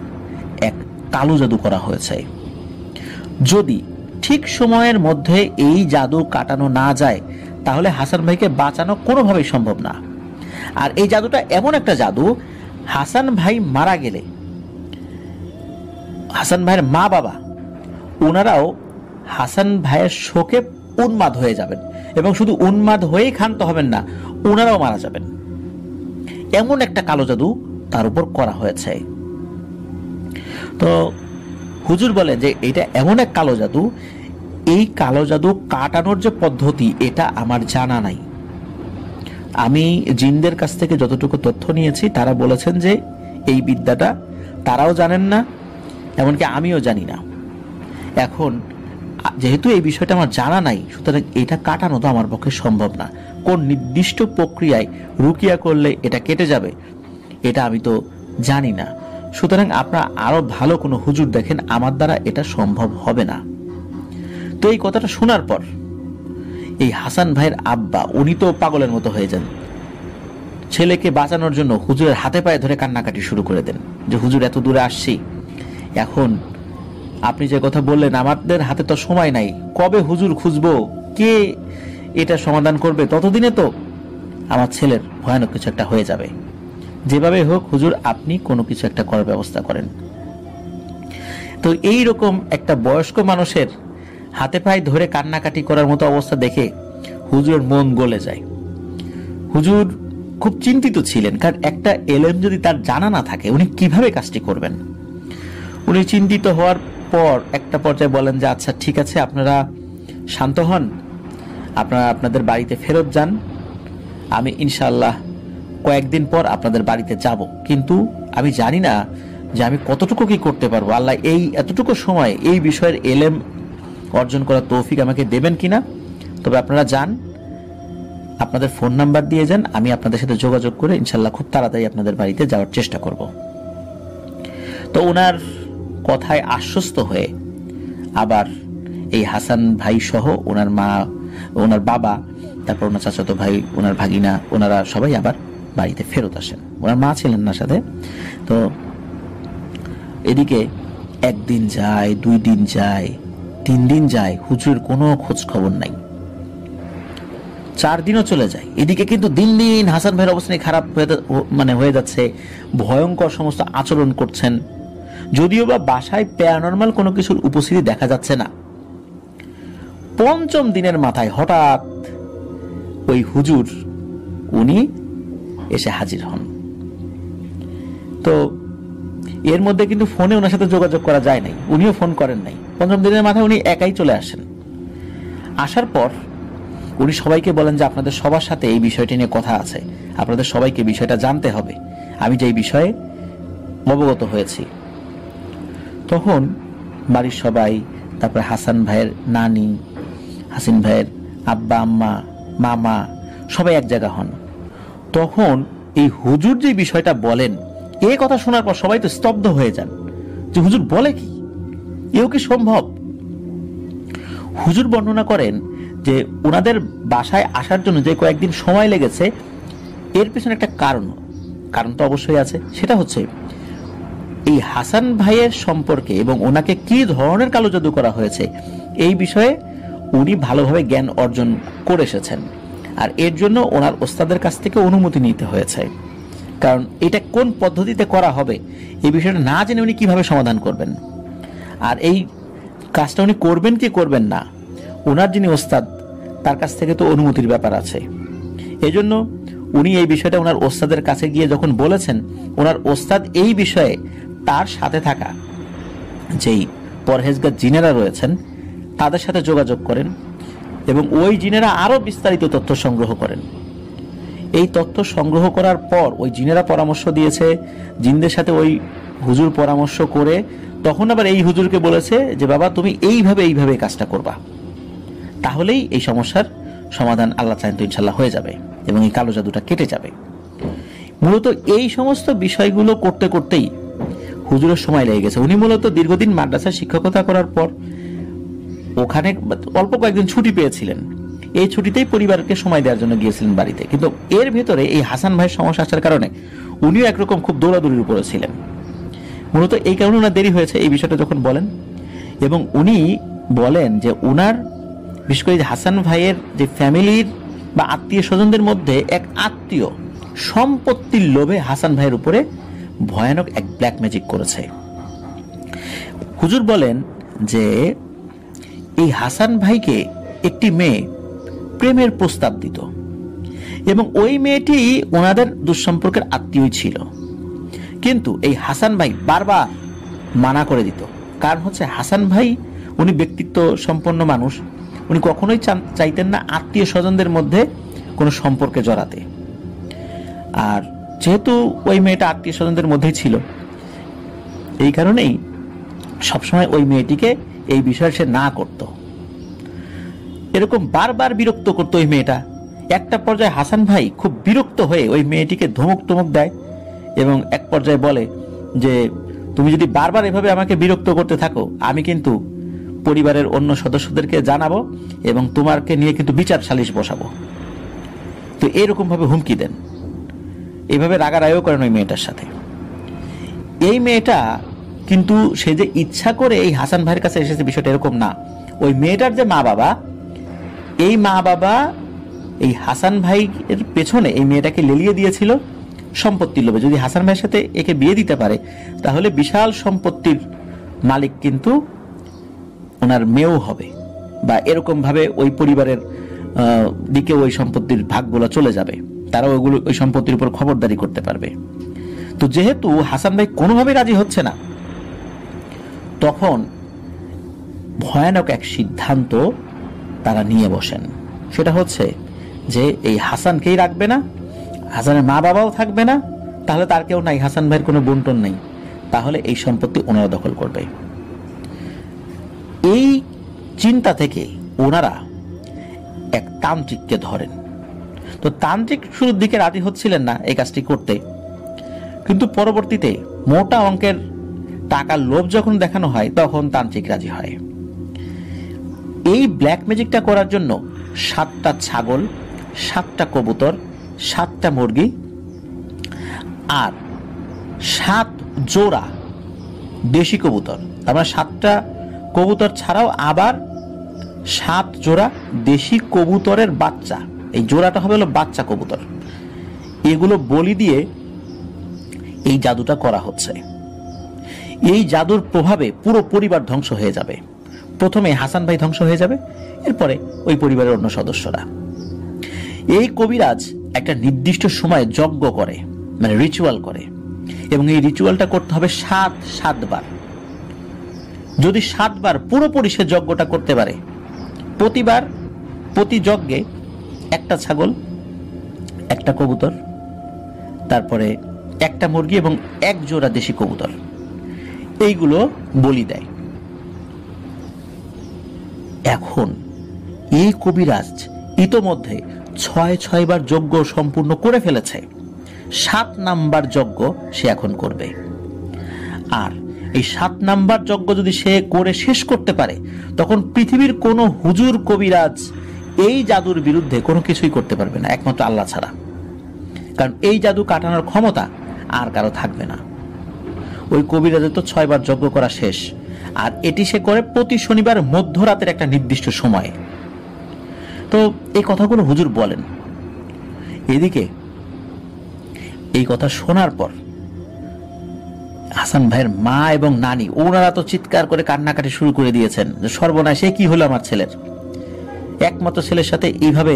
এক কালো জাদু করা হয়েছে। যদি ঠিক সময়ের মধ্যে এই জাদু কাটানো না যায় তাহলে হাসান ভাইকে বাঁচানো কোনোভাবেই সম্ভব না। আর এই জাদুটা এমন একটা জাদু, হাসান ভাই মারা গেলে হাসান ভাইয়ের মা বাবা ওনারাও হাসান ভাইয়ের শোকে উন্মাদ হয়ে যাবেন, এবং শুধু উন্মাদ হয়েই ক্ষান্ত হবেন না, ওনারাও মারা যাবেন। এমন একটা কালো জাদু তার উপর করা হয়েছে। তো হুজুর বলে যে এটা এমন এক কালো জাদু, এই কালো জাদু কাটানোর যে পদ্ধতি এটা আমার জানা নাই। আমি জিনদের কাছ থেকে যতটুকু তথ্য নিয়েছি তারা বলেছেন যে এই বিদ্যাটা তারাও জানেন না, এমনকি আমিও জানি না। এখন যেহেতু এই বিষয়টা আমার জানা নাই, সুতরাং এটা কাটানো তো আমার পক্ষে সম্ভব না। কোন নির্দিষ্ট প্রক্রিয়ায় রুকিয়া করলে এটা কেটে যাবে এটা আমি তো জানি না। সুতরাং আপনারা আরো ভালো কোনো হুজুর দেখেন, আমার দ্বারা এটা সম্ভব হবে না। তো এই কথাটা শোনার পর এই হাসান ভাইয়ের আব্বা উনি তো পাগলের মতো হয়ে যান। ছেলেকে বাঁচানোর জন্য হুজুরের হাতে পায়ে ধরে কান্নাকাটি শুরু করে দেন যে হুজুর এত দূরে আসছি, এখন আপনি যে কথা বললেন আমাদের হাতে তো সময় নাই, কবে হুজুর খুঁজবো, কে এটা সমাধান করবে, ততদিনে তো আমার ছেলের ভয়ানক কিছু একটা হয়ে যাবে। যেভাবে হোক হুজুর আপনি কোনো কিছু একটা করার ব্যবস্থা করেন। তো এই রকম একটা বয়স্ক মানুষের হাতে পায়ে ধরে কান্নাকাটি করার মতো অবস্থা দেখে হুজুরের মন গলে যায়। হুজুর খুব চিন্তিত ছিলেন, কারণ একটা এলেম যদি তার জানা না থাকে উনি কিভাবে কাজটি করবেন। উনি চিন্তিত হওয়ার পর একটা পর্যায়ে বলেন যে আচ্ছা ঠিক আছে, আপনারা শান্ত হন, আপনারা আপনাদের বাড়িতে ফেরত যান, আমি ইনশাআল্লাহ কয়েকদিন পর আপনাদের বাড়িতে যাব, কিন্তু আমি জানি না যে আমি কতটুকু কি করতে পারবো, আল্লাহ এই এতটুকু সময় এই বিষয়ের এলেম অর্জন করার তৌফিক আমাকে দেবেন কিনা। তবে আপনারা যান, আপনাদের ফোন নাম্বার দিয়ে যান, আমি আপনাদের সাথে যোগাযোগ করে ইনশাল্লাহ খুব তাড়াতাড়ি আপনাদের বাড়িতে যাওয়ার চেষ্টা করব। তো ওনার কথায় আশ্বস্ত হয়ে আবার এই হাসান ভাই সহ ওনার মা, ওনার বাবা, তারপর ওনার চাচাতো ভাই, ওনার ভাগিনা, ওনারা সবাই আবার বাড়িতে ফেরত আসেন। ওনার মা ছিলেন না সাথে। তো এদিকে 1 দিন যায়, 2 দিন যায়, 3 দিন যায়, হুজুরের কোনো খোঁজ খবর নাই। 4 দিনও চলে যায়। এদিকে কিন্তু দিন দিন হাসান ভাইয়ের অবস্থা খারাপ হয়ে যাচ্ছে, ভয়ঙ্কর সমস্ত আচরণ করছেন। যদিও বা বাসায় প্যারানরমাল কোনো কিছুর উপস্থিতি দেখা যাচ্ছে না। 5ম দিনের মাথায় হঠাৎ ওই হুজুর উনি এসে হাজির হন। তো এর মধ্যে কিন্তু ফোনে ওনার সাথে যোগাযোগ করা যায় নাই, উনিও ফোন করেন নাই। 5ম দিনের মাথায় উনি একাই চলে আসেন। আসার পর উনি সবাইকে বলেন যে আপনাদের সবার সাথে এই বিষয়টি নিয়ে কথা আছে, আপনাদের সবাইকে বিষয়টা জানতে হবে, আমি যে এই বিষয়ে অবগত হয়েছি। তখন বাড়ির সবাই, তারপরে হাসান ভাইয়ের নানি, হাসিন ভাইয়ের আব্বা আম্মা, মামা সবাই এক জায়গা হন। তখন এই হুজুর যে বিষয়টা বলেন, এই কথা শোনার পর সবাই তো স্তব্ধ হয়ে যান যে হুজুর বলে কি, এও কি সম্ভব? হুজুর বর্ণনা করেন যে ওনাদের বাসায় আসার জন্য যে কয়েকদিন সময় লেগেছে, এর পিছনে একটা কারণ তো অবশ্যই আছে। সেটা হচ্ছে এই হাসান ভাইয়ের সম্পর্কে এবং ওনাকে কি ধরনের কালো জাদু করা হয়েছে এই বিষয়ে উনি ভালোভাবে জ্ঞান অর্জন করে এসেছেন। আর এর জন্য ওনার ওস্তাদের কাছ থেকে অনুমতি নিতে হয়েছে, কারণ এটা কোন পদ্ধতিতে করা হবে এই বিষয়টা না জেনে উনি কিভাবে সমাধান করবেন, আর এই কাজটা উনি করবেন কি করবেন না, ওনার যিনি ওস্তাদ তার কাছ থেকে তো অনুমতির ব্যাপার আছে। এজন্য উনি এই বিষয়টা ওনার ওস্তাদের কাছে গিয়ে যখন বলেছেন, ওনার ওস্তাদ এই বিষয়ে তার সাথে থাকা যেই পরহেজগার জিনেরা রয়েছেন তাদের সাথে যোগাযোগ করেন এবং ওই জিনেরা আরো বিস্তারিত তথ্য সংগ্রহ করেন। এই তথ্য সংগ্রহ করার পর ওই জিনেরা পরামর্শ দিয়েছে, জিনদের সাথে ওই হুজুর পরামর্শ করে তখন আবার এই হুজুরকে বলেছে যে বাবা তুমি এইভাবে কাজটা করবা, তাহলেই এই সমস্যার সমাধান আল্লাহ চাইলে তো ইনশাল্লাহ হয়ে যাবে এবং এই কালো জাদুটা কেটে যাবে। মূলত এই সমস্ত বিষয়গুলো করতে করতেই হুজুরের সময় লেগে গেছে। উনি মূলত দীর্ঘদিন মাদ্রাসায় শিক্ষকতা করার পর ওখানে অল্প কয়েকদিন ছুটি পেয়েছিলেন। এই ছুটিতেই পরিবারকে সময় দেওয়ার জন্য গিয়েছিলেন বাড়িতে, কিন্তু এর ভেতরে এই হাসান ভাইয়ের সমস্যা আসার কারণে উনিও একরকম খুব দৌড়াদৌড়ির উপরে ছিলেন। মূলত এই কারণে ওনার দেরি হয়েছে এই বিষয়টা যখন বলেন, এবং উনি বলেন যে ওনার বিশেষ করে হাসান ভাইয়ের যে ফ্যামিলির বা আত্মীয় স্বজনদের মধ্যে এক আত্মীয় সম্পত্তির লোভে হাসান ভাইয়ের উপরে ভয়ানক এক ব্ল্যাক ম্যাজিক করেছে। হুজুর বলেন যে এই হাসান ভাইকে একটি মেয়ে প্রেমের প্রস্তাব দিত এবং ওই মেয়েটি ওনাদের দুঃসম্পর্কের আত্মীয় ছিল, কিন্তু এই হাসান ভাই বারবার মানা করে দিত। কারণ হচ্ছে হাসান ভাই উনি ব্যক্তিত্ব সম্পন্ন মানুষ, উনি কখনোই চাইতেন না আত্মীয় স্বজনদের মধ্যে কোনো সম্পর্কে জড়াতে। আর যেহেতু ওই মেয়েটা আত্মীয় স্বজনদের মধ্যেই ছিল, এই কারণেই সবসময় ওই মেয়েটিকে এই বিষয়ে সে না করত। এরকম বারবার বিরক্ত করতো ওই মেয়েটা। একটা পর্যায়ে হাসান ভাই খুব বিরক্ত হয়ে ওই মেয়েটিকে ধমক দেয় এবং এক পর্যায়ে বলে যে তুমি যদি বারবার এভাবে আমাকে বিরক্ত করতে থাকো, আমি কিন্তু পরিবারের অন্য সদস্যদেরকে জানাবো এবং তোমাকে নিয়ে কিন্তু বিচার সালিশ বসাবো। তো এরকম ভাবে হুমকি দেন, এইভাবে রাগারাগিও করেন ওই মেয়েটার সাথে। এই মেয়েটা কিন্তু সে যে ইচ্ছা করে এই হাসান ভাইয়ের কাছে এসেছে বিষয়টা এরকম না। ওই মেয়েটার যে মা বাবা, এই মা বাবা এই হাসান ভাইয়ের পেছনে এই মেয়েটাকে লেলিয়ে দিয়েছিল সম্পত্তির লোভে। যদি হাসান ভাইয়ের সাথে একে বিয়ে দিতে পারে তাহলে বিশাল সম্পত্তির মালিক কিন্তু ওনার মেয়েও হবে, বা এরকম ভাবে ওই পরিবারের দিকে ওই সম্পত্তির ভাগগুলো চলে যাবে, তারা ওই সম্পত্তির উপর খবরদারি করতে পারবে। তো যেহেতু হাসান ভাই কোনোভাবে রাজি হচ্ছে না, তখন ভয়ানক এক সিদ্ধান্ত তারা নিয়ে বসেন। সেটা হচ্ছে যে এই হাসানকেই রাখবে না, হাসানের মা বাবাও থাকবে না, তাহলে তার কেউ নাই, হাসান ভাইয়ের কোনো বন্টন নেই, তাহলে এই সম্পত্তি ওনারা দখল করবে। এই চিন্তা থেকে ওনারা এক তান্ত্রিককে ধরেন। তো তান্ত্রিক শুরুর দিকে রাজি হচ্ছিলেন না এই কাজটি করতে, কিন্তু পরবর্তীতে মোটা অঙ্কের টাকার লোভ যখন দেখানো হয় তখন তান্ত্রিক রাজি হয়। এই ব্ল্যাক ম্যাজিকটা করার জন্য 7টা ছাগল, 7টা কবুতর, 7টা মুরগি আর 7 জোড়া দেশি কবুতর, আমরা 7টা কবুতর ছাড়াও আবার 7 জোড়া দেশি কবুতরের বাচ্চা, এই জোড়াটা হবে হলো বাচ্চা কবুতর, এগুলো বলি দিয়ে এই জাদুটা করা হচ্ছে। এই জাদুর প্রভাবে পুরো পরিবার ধ্বংস হয়ে যাবে। প্রথমে হাসান ভাই ধ্বংস হয়ে যাবে, এরপরে ওই পরিবারের অন্য সদস্যরা। এই কবিরাজ একটা নির্দিষ্ট সময়ে যজ্ঞ করে, মানে রিচুয়াল করে, এবং এই রিচুয়ালটা করতে হবে 7 বার। যদি 7 বার পুরোপুরি সে যজ্ঞটা করতে পারে, প্রতিবার প্রতি যজ্ঞে 1টা ছাগল, 1টা কবুতর, তারপরে 1টা মুরগি এবং 1 জোড়া দেশি কবুতর, এইগুলো বলি দেয়। এখন এই কবিরাজ ইতোমধ্যে 6 বার যজ্ঞ সম্পূর্ণ করে ফেলেছে। 7 নাম্বার যজ্ঞ সে এখন করবে। আর এই 7 নাম্বার যজ্ঞ যদি সে করে শেষ করতে পারে, তখন পৃথিবীর কোনো হুজুর কবিরাজ এই জাদুর বিরুদ্ধে কোনো কিছুই করতে পারবে না, একমাত্র আল্লাহ ছাড়া। কারণ এই জাদু কাটানোর ক্ষমতা আর কারো থাকবে না। ওই কবিরাজের তো 6 বার যজ্ঞ করা শেষ, আর এটি সে করে প্রতি শনিবার মধ্যরাতের একটা নির্দিষ্ট সময়ে। তো এই কথাগুলো হুজুর বলেন। এদিকে এই কথা শোনার পর হাসান ভাইয়ের মা এবং নানি, ওনারা তো চিৎকার করে কান্নাকাটি শুরু করে দিয়েছেন যে সর্বনাশ, কি হলো আমার ছেলের, একমাত্র ছেলের সাথে এইভাবে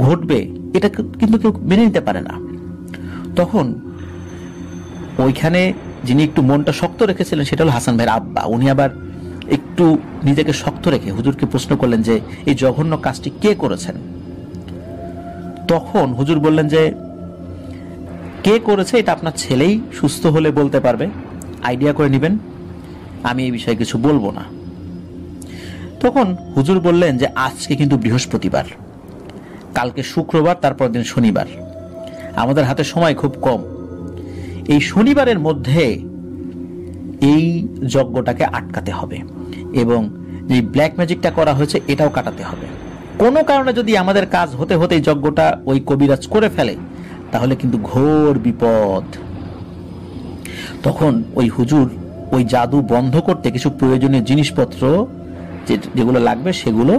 ঘটবে, এটা কিন্তু কেউ মেনে নিতে পারে না। তখন ওইখানে যিনি একটু মনটা শক্ত রেখেছিলেন সেটা হলো হাসান ভাইয়ের আব্বা। উনি আবার একটু নিজেকে শক্ত রেখে হুজুরকে প্রশ্ন করলেন যে এই জঘন্য কাজটি কে করেছেন। তখন হুজুর বললেন যে কে করেছে এটা আপনার ছেলেই সুস্থ হলে বলতে পারবে, আইডিয়া করে নেবেন, আমি এই বিষয়ে কিছু বলবো না। তখন হুজুর বললেন যে আজকে কিন্তু বৃহস্পতিবার, কালকে শুক্রবার, তারপর দিন শনিবার, আমাদের হাতে সময় খুব কম। এই শনিবারের মধ্যে এই যজ্ঞটাকে আটকাতে হবে এবং যে ব্ল্যাক ম্যাজিকটা করা হয়েছে এটাও কাটাতে হবে। কোনো কারণে যদি আমাদের কাজ হতে হতে যজ্ঞটা ওই কবিরাজ করে ফেলে, তাহলে কিন্তু ঘোর বিপদ। তখন ওই হুজুর ওই জাদু বন্ধ করতে কিছু প্রয়োজনীয় জিনিসপত্র যেগুলো লাগবে সেগুলো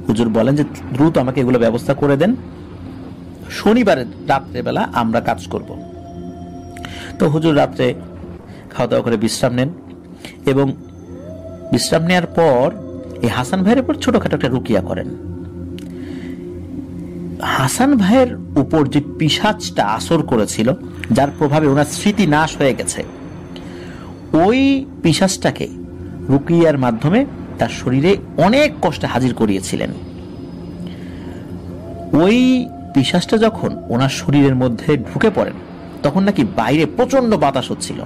হুজুর বলেন যে দ্রুত আমাকে এগুলো ব্যবস্থা করে দেন, শনিবারের রাত্রেবেলা আমরা কাজ করব। তো হুজুর রাত্রে খাওয়া দাওয়া করে বিশ্রাম নেন এবং বিশ্রাম নেওয়ার পর এই হাসান ভাইয়ের উপর ছোটখাটো একটা রুকিয়া করেন। হাসান ভাইয়ের উপর যে পিশাচটা আসর করেছিল, যার প্রভাবে ওনার স্মৃতি নাশ হয়ে গেছে, ওই পিশাচটাকে রুকিয়ার মাধ্যমে তার শরীরে অনেক কষ্টে হাজির করিয়েছিলেন। ওই পিশাচটা যখন ওনার শরীরের মধ্যে ঢুকে পড়েন, তখন নাকি বাইরে প্রচন্ড বাতাস হচ্ছিল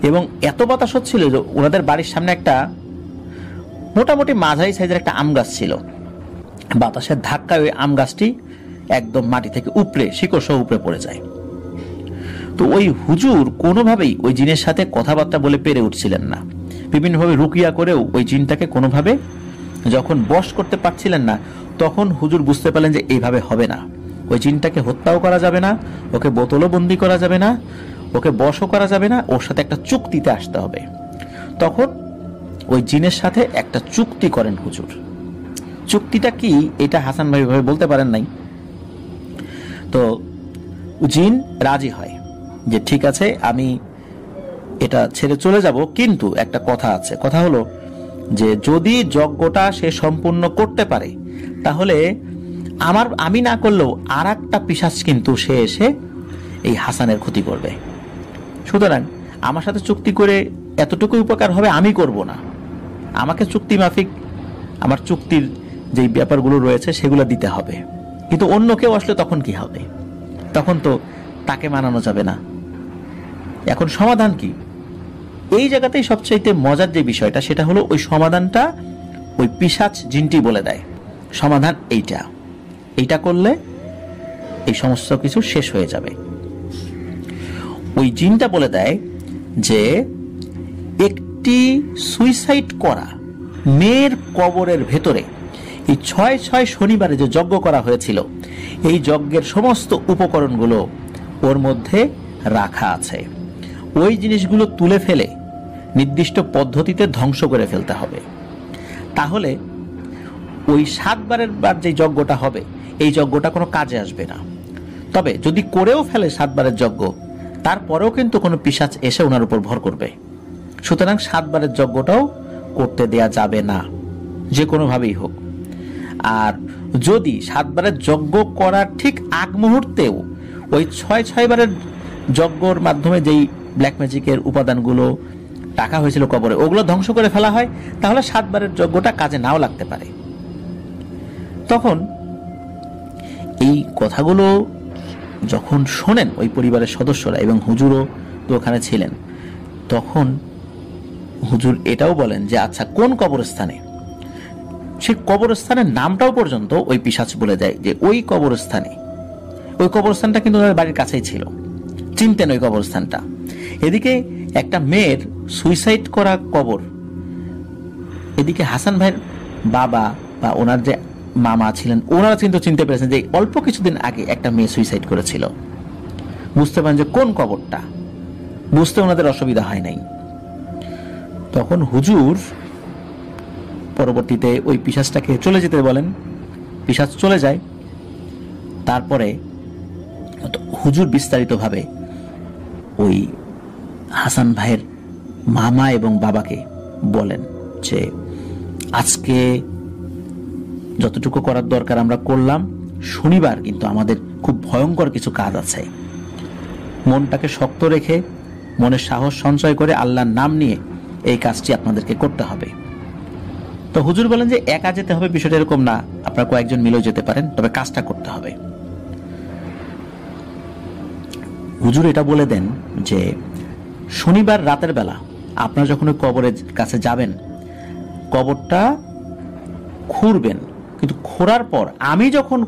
এবং এত বাতাস হচ্ছিল যে ওনাদের বাড়ির সামনে একটা মোটামুটি মাঝারি সাইজের একটা আম গাছ ছিল। বাতাসের ধাক্কায় ওই আম গাছটি একদম মাটি থেকে উপড়ে, শিকড় সহ উপড়ে পড়ে যায়। তো ওই হুজুর কোনোভাবেই ওই জিনের সাথে কথাবার্তা বলে পেরে উঠছিলেন না। বিভিন্নভাবে রুকিয়া করেও ওই জিনটাকে কোনোভাবে যখন বশ করতে পারছিলেন না, তখন হুজুর বুঝতে পারলেন যে এইভাবে হবে না। ওই জিনটাকে হত্যাও করা যাবে না, ওকে বোতলও বন্দি করা যাবে না, ওকে বশও করা যাবে না, ওর সাথে একটা চুক্তিতে আসতে হবে। তখন ওই জিনের সাথে একটা চুক্তি করেন হুজুর। চুক্তিটা কি এটা হাসান ভাই ভাবে বলতে পারেন নাই। তো জিন রাজি হয় যে ঠিক আছে, আমি এটা ছেড়ে চলে যাব, কিন্তু একটা কথা আছে। কথা হলো যে যদি যজ্ঞটা সে সম্পূর্ণ করতে পারে, তাহলে আমি না করলেও আর একটা পিশাচ কিন্তু সে এসে এই হাসানের ক্ষতি করবে। সুতরাং আমার সাথে চুক্তি করে এতটুকু উপকার হবে, আমি করব না। আমাকে চুক্তি মাফিক আমার চুক্তির যে ব্যাপারগুলো রয়েছে সেগুলো দিতে হবে, কিন্তু অন্য কেউ আসলে তখন কি হবে? তখন তো তাকে মানানো যাবে না। এখন সমাধান কি? এই জায়গাতেই সবচেয়ে মজার যে বিষয়টা, সেটা হলো ওই সমাধানটা ওই পিশাচ জিনটি বলে দেয়। সমাধান এইটা, এইটা করলে এই সমস্ত কিছু শেষ হয়ে যাবে। ওই জিনটা বলে দেয় যে একটি সুইসাইড করা মেয়ের কবরের ভেতরে এই 6 শনিবারে যে যজ্ঞ করা হয়েছিল, এই যজ্ঞের সমস্ত উপকরণগুলো ওর মধ্যে রাখা আছে। ওই জিনিসগুলো তুলে ফেলে নির্দিষ্ট পদ্ধতিতে ধ্বংস করে ফেলতে হবে। তাহলে ওই 7 বারের বার যে যজ্ঞটা হবে, এই যজ্ঞটা কোনো কাজে আসবে না। তবে যদি করেও ফেলে 7 বারের যজ্ঞ, তারপরেও কিন্তু কোনো পিশাচ এসে ওনার উপর ভর করবে। সুতরাং 7 বারের যজ্ঞটাও করতে দেয়া যাবে না, যে কোনোভাবেই হোক। আর যদি 7 বারের যজ্ঞ করার ঠিক আগ মুহূর্তেও ওই 6 বারের যজ্ঞর মাধ্যমে যেই ব্ল্যাক ম্যাজিকের উপাদানগুলো টাকা হয়েছিল কবরে, ওগুলো ধ্বংস করে ফেলা হয়, তাহলে 7 বারের যজ্ঞটা কাজে নাও লাগতে পারে। তখন এই কথাগুলো যখন শোনেন ওই পরিবারের সদস্যরা, এবং হুজুরও তো ওখানে ছিলেন, তখন হুজুর এটাও বলেন যে আচ্ছা কোন কবরস্থানে, সেই কবরস্থানের নামটাও পর্যন্ত ওই পিশাচ বলে দেয় যে ওই কবরস্থানে। ওই কবরস্থানটা কিন্তু ওনার বাড়ির কাছেই ছিল, চিনতেন ওই কবরস্থানটা। এদিকে একটা মেয়ের সুইসাইড করা কবর, এদিকে হাসান ভাইয়ের বাবা বা ওনার যে মামা ছিলেন, ওনারা কিন্তু চিনতে পেরেছেন যে অল্প কিছুদিন আগে একটা মেয়ে সুইসাইড করেছিল। বুঝতে পারেন যে কোন কবরটা, বুঝতে ওনাদের অসুবিধা হয় নাই। তখন হুজুর পরবর্তীতে ওই পিশাচটাকে চলে যেতে বলেন, পিশাচ চলে যায়। তারপরে হুজুর বিস্তারিতভাবে ওই হাসান ভাইয়ের মামা এবং বাবাকে বলেন যে আজকে যতটুকু করার দরকার আমরা করলাম, শনিবার কিন্তু আমাদের খুব ভয়ঙ্কর কিছু কাজ আছে। মনটাকে শক্ত রেখে, মনের সাহস সঞ্চয় করে আল্লাহর নাম নিয়ে এই কাজটি আপনাদেরকে করতে হবে। তো হুজুর বলেন যে একা যেতে হবে, বিষয়টা এরকম না, আপনারা কয়েকজন মিলেও যেতে পারেন, তবে কাজটা করতে হবে। হুজুর এটা বলে দেন যে শনিবার রাতের বেলা আপনারা যখন ওই কবরের কাছে যাবেন, কবরটা খুঁড়বেন, কিন্তু খোঁড়ার পর আমি যখন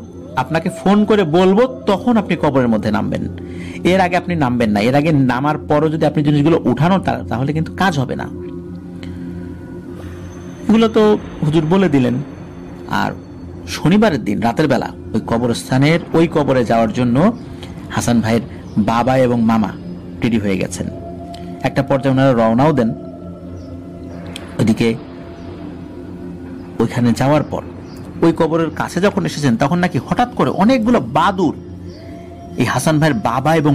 আপনাকে ফোন করে বলবো তখন আপনি কবরের মধ্যে নামবেন। এর আগে আপনি নামবেন না। এর আগে নামার পরও যদি আপনি জিনিসগুলো উঠানো তাহলে কিন্তু কাজ হবে না। এগুলো তো হুজুর বলে দিলেন। আর শনিবারের দিন রাতের বেলা ওই কবরস্থানের ওই কবরে যাওয়ার জন্য হাসান ভাইয়ের বাবা এবং মামা রেডি হয়ে গেছেন। একটা পর্যায়ে ওনারা রওনাও দেন। ওইদিকে ওইখানে যাওয়ার পর ওই কবরের কাছে যখন এসেছেন, তখন নাকি হঠাৎ করে অনেকগুলো বাদুর এই হাসান ভাইয়ের বাবা এবং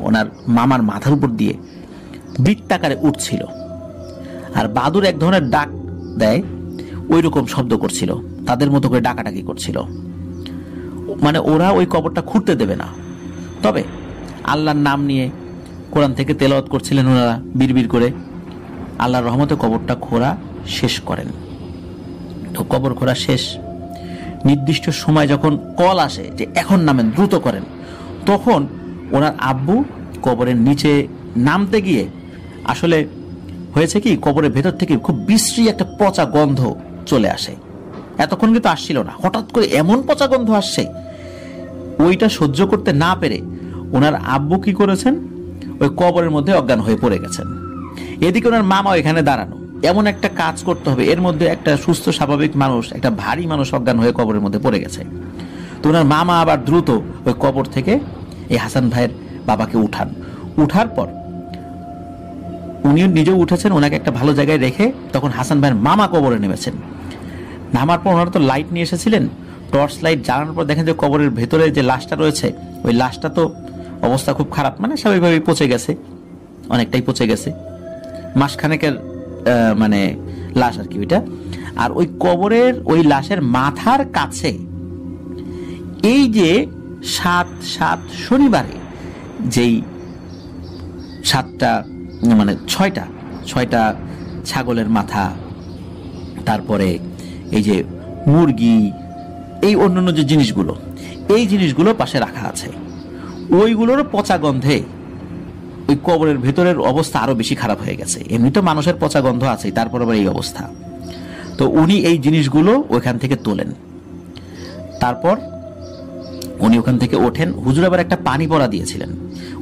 ওনার মামার মাথার উপর দিয়ে বৃত্তাকারে উঠছিল। আর বাদুর এক ধরনের ডাক দেয়, ওই রকম শব্দ করছিল, তাদের মতো করে ডাকাডাকি করছিল। মানে ওরা ওই কবরটা খুঁড়তে দেবে না। তবে আল্লাহর নাম নিয়ে কোরআন থেকে তেলাওয়াত করছিলেন ওনারা বিড়বিড় করে। আল্লাহর রহমতে কবরটা খোঁড়া শেষ করেন। তো কবর খোঁড়া শেষ, নির্দিষ্ট সময় যখন কল আসে যে এখন নামেন, দ্রুত করেন, তখন ওনার আব্বু কবরের নিচে নামতে গিয়ে আসলে হয়েছে কি, কবরের ভেতর থেকে খুব বিশ্রী একটা পচা গন্ধ চলে আসে। এতক্ষণ কিন্তু আসছিল না, হঠাৎ করে এমন পচা গন্ধ আসছে, ওইটা সহ্য করতে না পেরে ওনার আব্বু কি করেছেন, ওই কবরের মধ্যে অজ্ঞান হয়ে পড়ে গেছেন। এদিকে ওনার মামা এখানে দাঁড়ানো, এমন একটা কাজ করতে হবে, এর মধ্যে একটা সুস্থ স্বাভাবিক মানুষ, একটা ভারী মানুষ অজ্ঞান হয়ে কবরের মধ্যে পড়ে গেছে। তো ওনার মামা আবার দ্রুত ওই কবর থেকে এই হাসান ভাইয়ের বাবাকে উঠান। উঠার পর উনি নিজেও উঠেছেন, ওনাকে একটা ভালো জায়গায় রেখে তখন হাসান ভাইয়ের মামা কবরে নেমেছেন। নামার পর ওনারা তো লাইট নিয়ে এসেছিলেন, টর্চ লাইট জ্বালানোর পর দেখেন যে কবরের ভেতরে যে লাশটা রয়েছে, ওই লাশটা তো অবস্থা খুব খারাপ, মানে স্বাভাবিকভাবেই পচে গেছে, অনেকটাই পচে গেছে, মাসখানেকের মানে লাশ আর কি ওইটা। আর ওই কবরের ওই লাশের মাথার কাছে এই যে 7 শনিবারে যেই 7টা মানে 6টা ছাগলের মাথা, তারপরে এই যে মুরগি, এই অন্যান্য যে জিনিসগুলো, এই জিনিসগুলো পাশে রাখা আছে। ওইগুলোর পচা গন্ধে ওই কবরের ভেতরের অবস্থা আরো বেশি খারাপ হয়ে গেছে। এমনি তো মানুষের পচা গন্ধ আছে, তারপর আবার এই অবস্থা। তো উনি এই জিনিসগুলো ওইখান থেকে তোলেন। তারপর উনি ওখান থেকে ওঠেন। হুজুর আবার একটা পানি পড়া দিয়েছিলেন,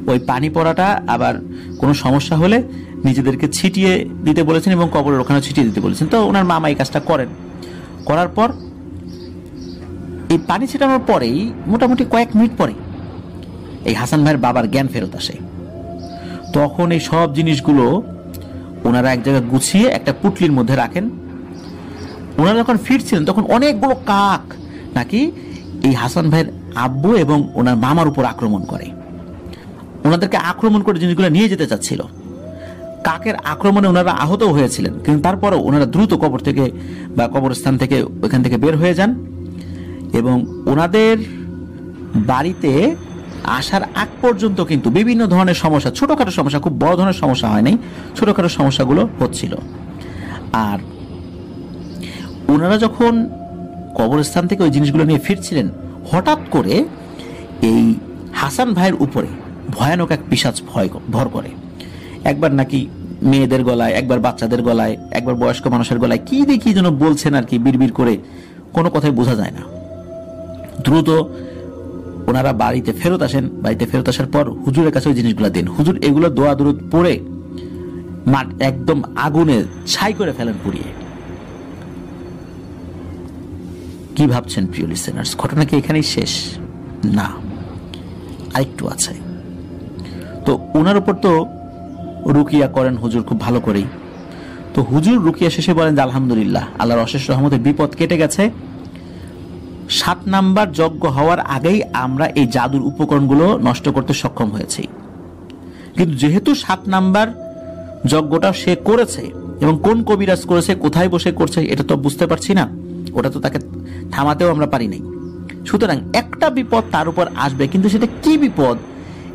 ওই পানি পড়াটা আবার কোনো সমস্যা হলে নিজেদেরকে ছিটিয়ে দিতে বলেছেন এবং কবরের ওখানে ছিটিয়ে দিতে বলেছেন। তো ওনার মামা এই কাজটা করেন। করার পর এই পানি ছিটানোর পরেই মোটামুটি কয়েক মিনিট পরে এই হাসান ভাইয়ের বাবার জ্ঞান ফেরত আসে। তখন এই সব জিনিসগুলো ওনারা এক জায়গায় গুছিয়ে একটা পুটলির মধ্যে রাখেন। ওনারা যখন ফিরছিলেন তখন অনেকগুলো কাক নাকি এই হাসান ভাইয়ের আব্বু এবং ওনার মামার উপর আক্রমণ করে, ওনাদেরকে আক্রমণ করে জিনিসগুলো নিয়ে যেতে চাচ্ছিল। কাকের আক্রমণে ওনারা আহত হয়েছিলেন, কিন্তু তারপরেও ওনারা দ্রুত কবর থেকে বা কবরস্থান থেকে ওইখান থেকে বের হয়ে যান এবং ওনাদের বাড়িতে আসার আগ পর্যন্ত কিন্তু বিভিন্ন ধরনের সমস্যা, ছোটখাটো সমস্যা, খুব বড় ধরনের সমস্যা হয় নাই, ছোটখাটো সমস্যাগুলো হচ্ছিল। আর ওনারা যখন কবরস্থান থেকে ওই জিনিসগুলো নিয়ে ফিরছিলেন, হঠাৎ করে এই হাসান ভাইয়ের উপরে ভয়ানক এক পিশাচ ভর করে। একবার নাকি মেয়েদের গলায়, একবার বাচ্চাদের গলায়, একবার বয়স্ক মানুষের গলায় কি দেখি যেন বলছেন আর কি, বিড়বিড় করে, কোনো কথাই বোঝা যায় না। দ্রুত ওনারা বাড়িতে ফেরত আসেন। বাড়িতে ফেরত আসার পর হুজুরের কাছে ওই জিনিসগুলো দিন। হুজুর এগুলো দোয়া দরুদ পড়ে মাঠ একদম আগুনে ছাই করে ফেলেন পুড়িয়ে। কি ভাবছেন প্রিয় লিসেনার্স, ঘটনা কি এখানেই শেষ? না, আরেকটু আছে। তো ওনার উপর তো রুকিয়া করেন হুজুর খুব ভালো করেই। তো হুজুর রুকিয়া শেষে বলেন যে আলহামদুলিল্লাহ, আল্লাহর অশেষ রহমতে বিপদ কেটে গেছে। 7 নাম্বার যজ্ঞ হওয়ার আগেই আমরা এই জাদুর উপকরণগুলো নষ্ট করতে সক্ষম হয়েছি। কিন্তু যেহেতু 7 নাম্বার যজ্ঞটা সে করেছে এবং কোন কবিরাজ করেছে, কোথায় বসে করছে, এটা তো বুঝতে পারছি না, ওটা তো তাকে থামাতেও আমরা পারি নাই। সুতরাং একটা বিপদ তার উপর আসবে, কিন্তু সেটা কি বিপদ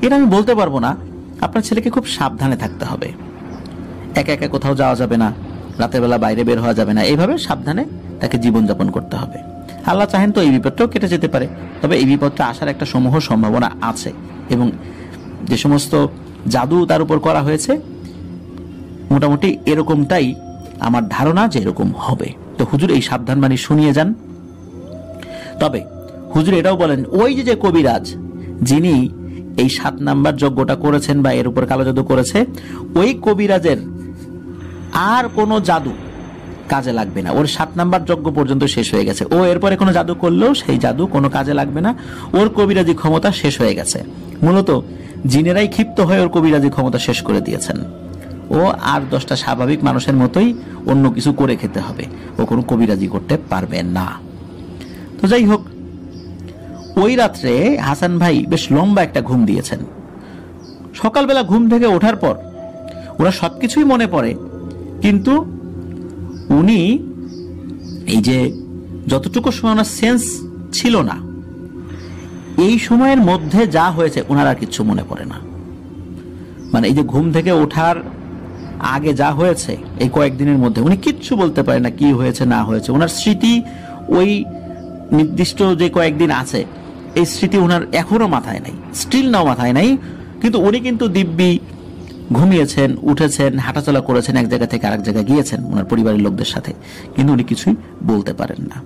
এটা আমি বলতে পারবো না। আপনার ছেলেকে খুব সাবধানে থাকতে হবে, একা একা কোথাও যাওয়া যাবে না, রাতের বেলা বাইরে বের হওয়া যাবে না, এইভাবে সাবধানে তাকে জীবনযাপন করতে হবে। আল্লাহ চাহেন তো এই বিপদটাও কেটে যেতে পারে, তবে এই বিপদটা আসার একটা সমূহ সম্ভাবনা আছে এবং যে সমস্ত জাদু তার উপর করা হয়েছে মোটামুটি এরকমটাই আমার ধারণা যে এরকম হবে। তো হুজুর এই সাবধান বাণী শুনিয়ে যান। তবে হুজুর এটাও বলেন, ওই যে কবিরাজ যিনি এই 7 নাম্বার যজ্ঞটা করেছেন বা এর উপর কালো জাদু করেছে, ওই কবিরাজের আর কোনো জাদু কাজে লাগবে না। ওর 7 নাম্বার যজ্ঞ পর্যন্ত শেষ হয়ে গেছে। ও এরপরে কোনো জাদু করলেও সেই জাদু কোনো কাজে লাগবে না, ওর কবিরাজি ক্ষমতা শেষ হয়ে গেছে। মূলত জিনেরাই ক্ষিপ্ত হয়ে ওর কবিরাজি ক্ষমতা শেষ করে দিয়েছেন। ও আর 10টা স্বাভাবিক মানুষের মতোই অন্য কিছু করে খেতে হবে, ও কোনো কবিরাজি করতে পারবে না। তো যাই হোক, ওই রাত্রে হাসান ভাই বেশ লম্বা একটা ঘুম দিয়েছেন। সকালবেলা ঘুম থেকে ওঠার পর ওরা সবকিছুই মনে পড়ে, কিন্তু উনি এই যে যতটুকু সময় ওনার সেন্স ছিল না, এই সময়ের মধ্যে যা হয়েছে ওনার আর কিচ্ছু মনে পড়ে না। মানে এই যে ঘুম থেকে ওঠার আগে যা হয়েছে এই কয়েকদিনের মধ্যে উনি কিচ্ছু বলতে পারেন না, কি হয়েছে না হয়েছে। ওনার স্মৃতি ওই নির্দিষ্ট যে কয়েকদিন আছে এই স্মৃতি ওনার এখনো মাথায় নাই, স্টিল নাও মাথায় নাই। কিন্তু উনি কিন্তু দিব্যি ঘুমিয়েছেন, উঠেছেন, হাঁটাচলা করেছেন, এক জায়গা থেকে আরেক জায়গায় গিয়েছেন ওনার পরিবারের লোকদের সাথে, কিন্তু উনি কিছুই বলতে পারেন না।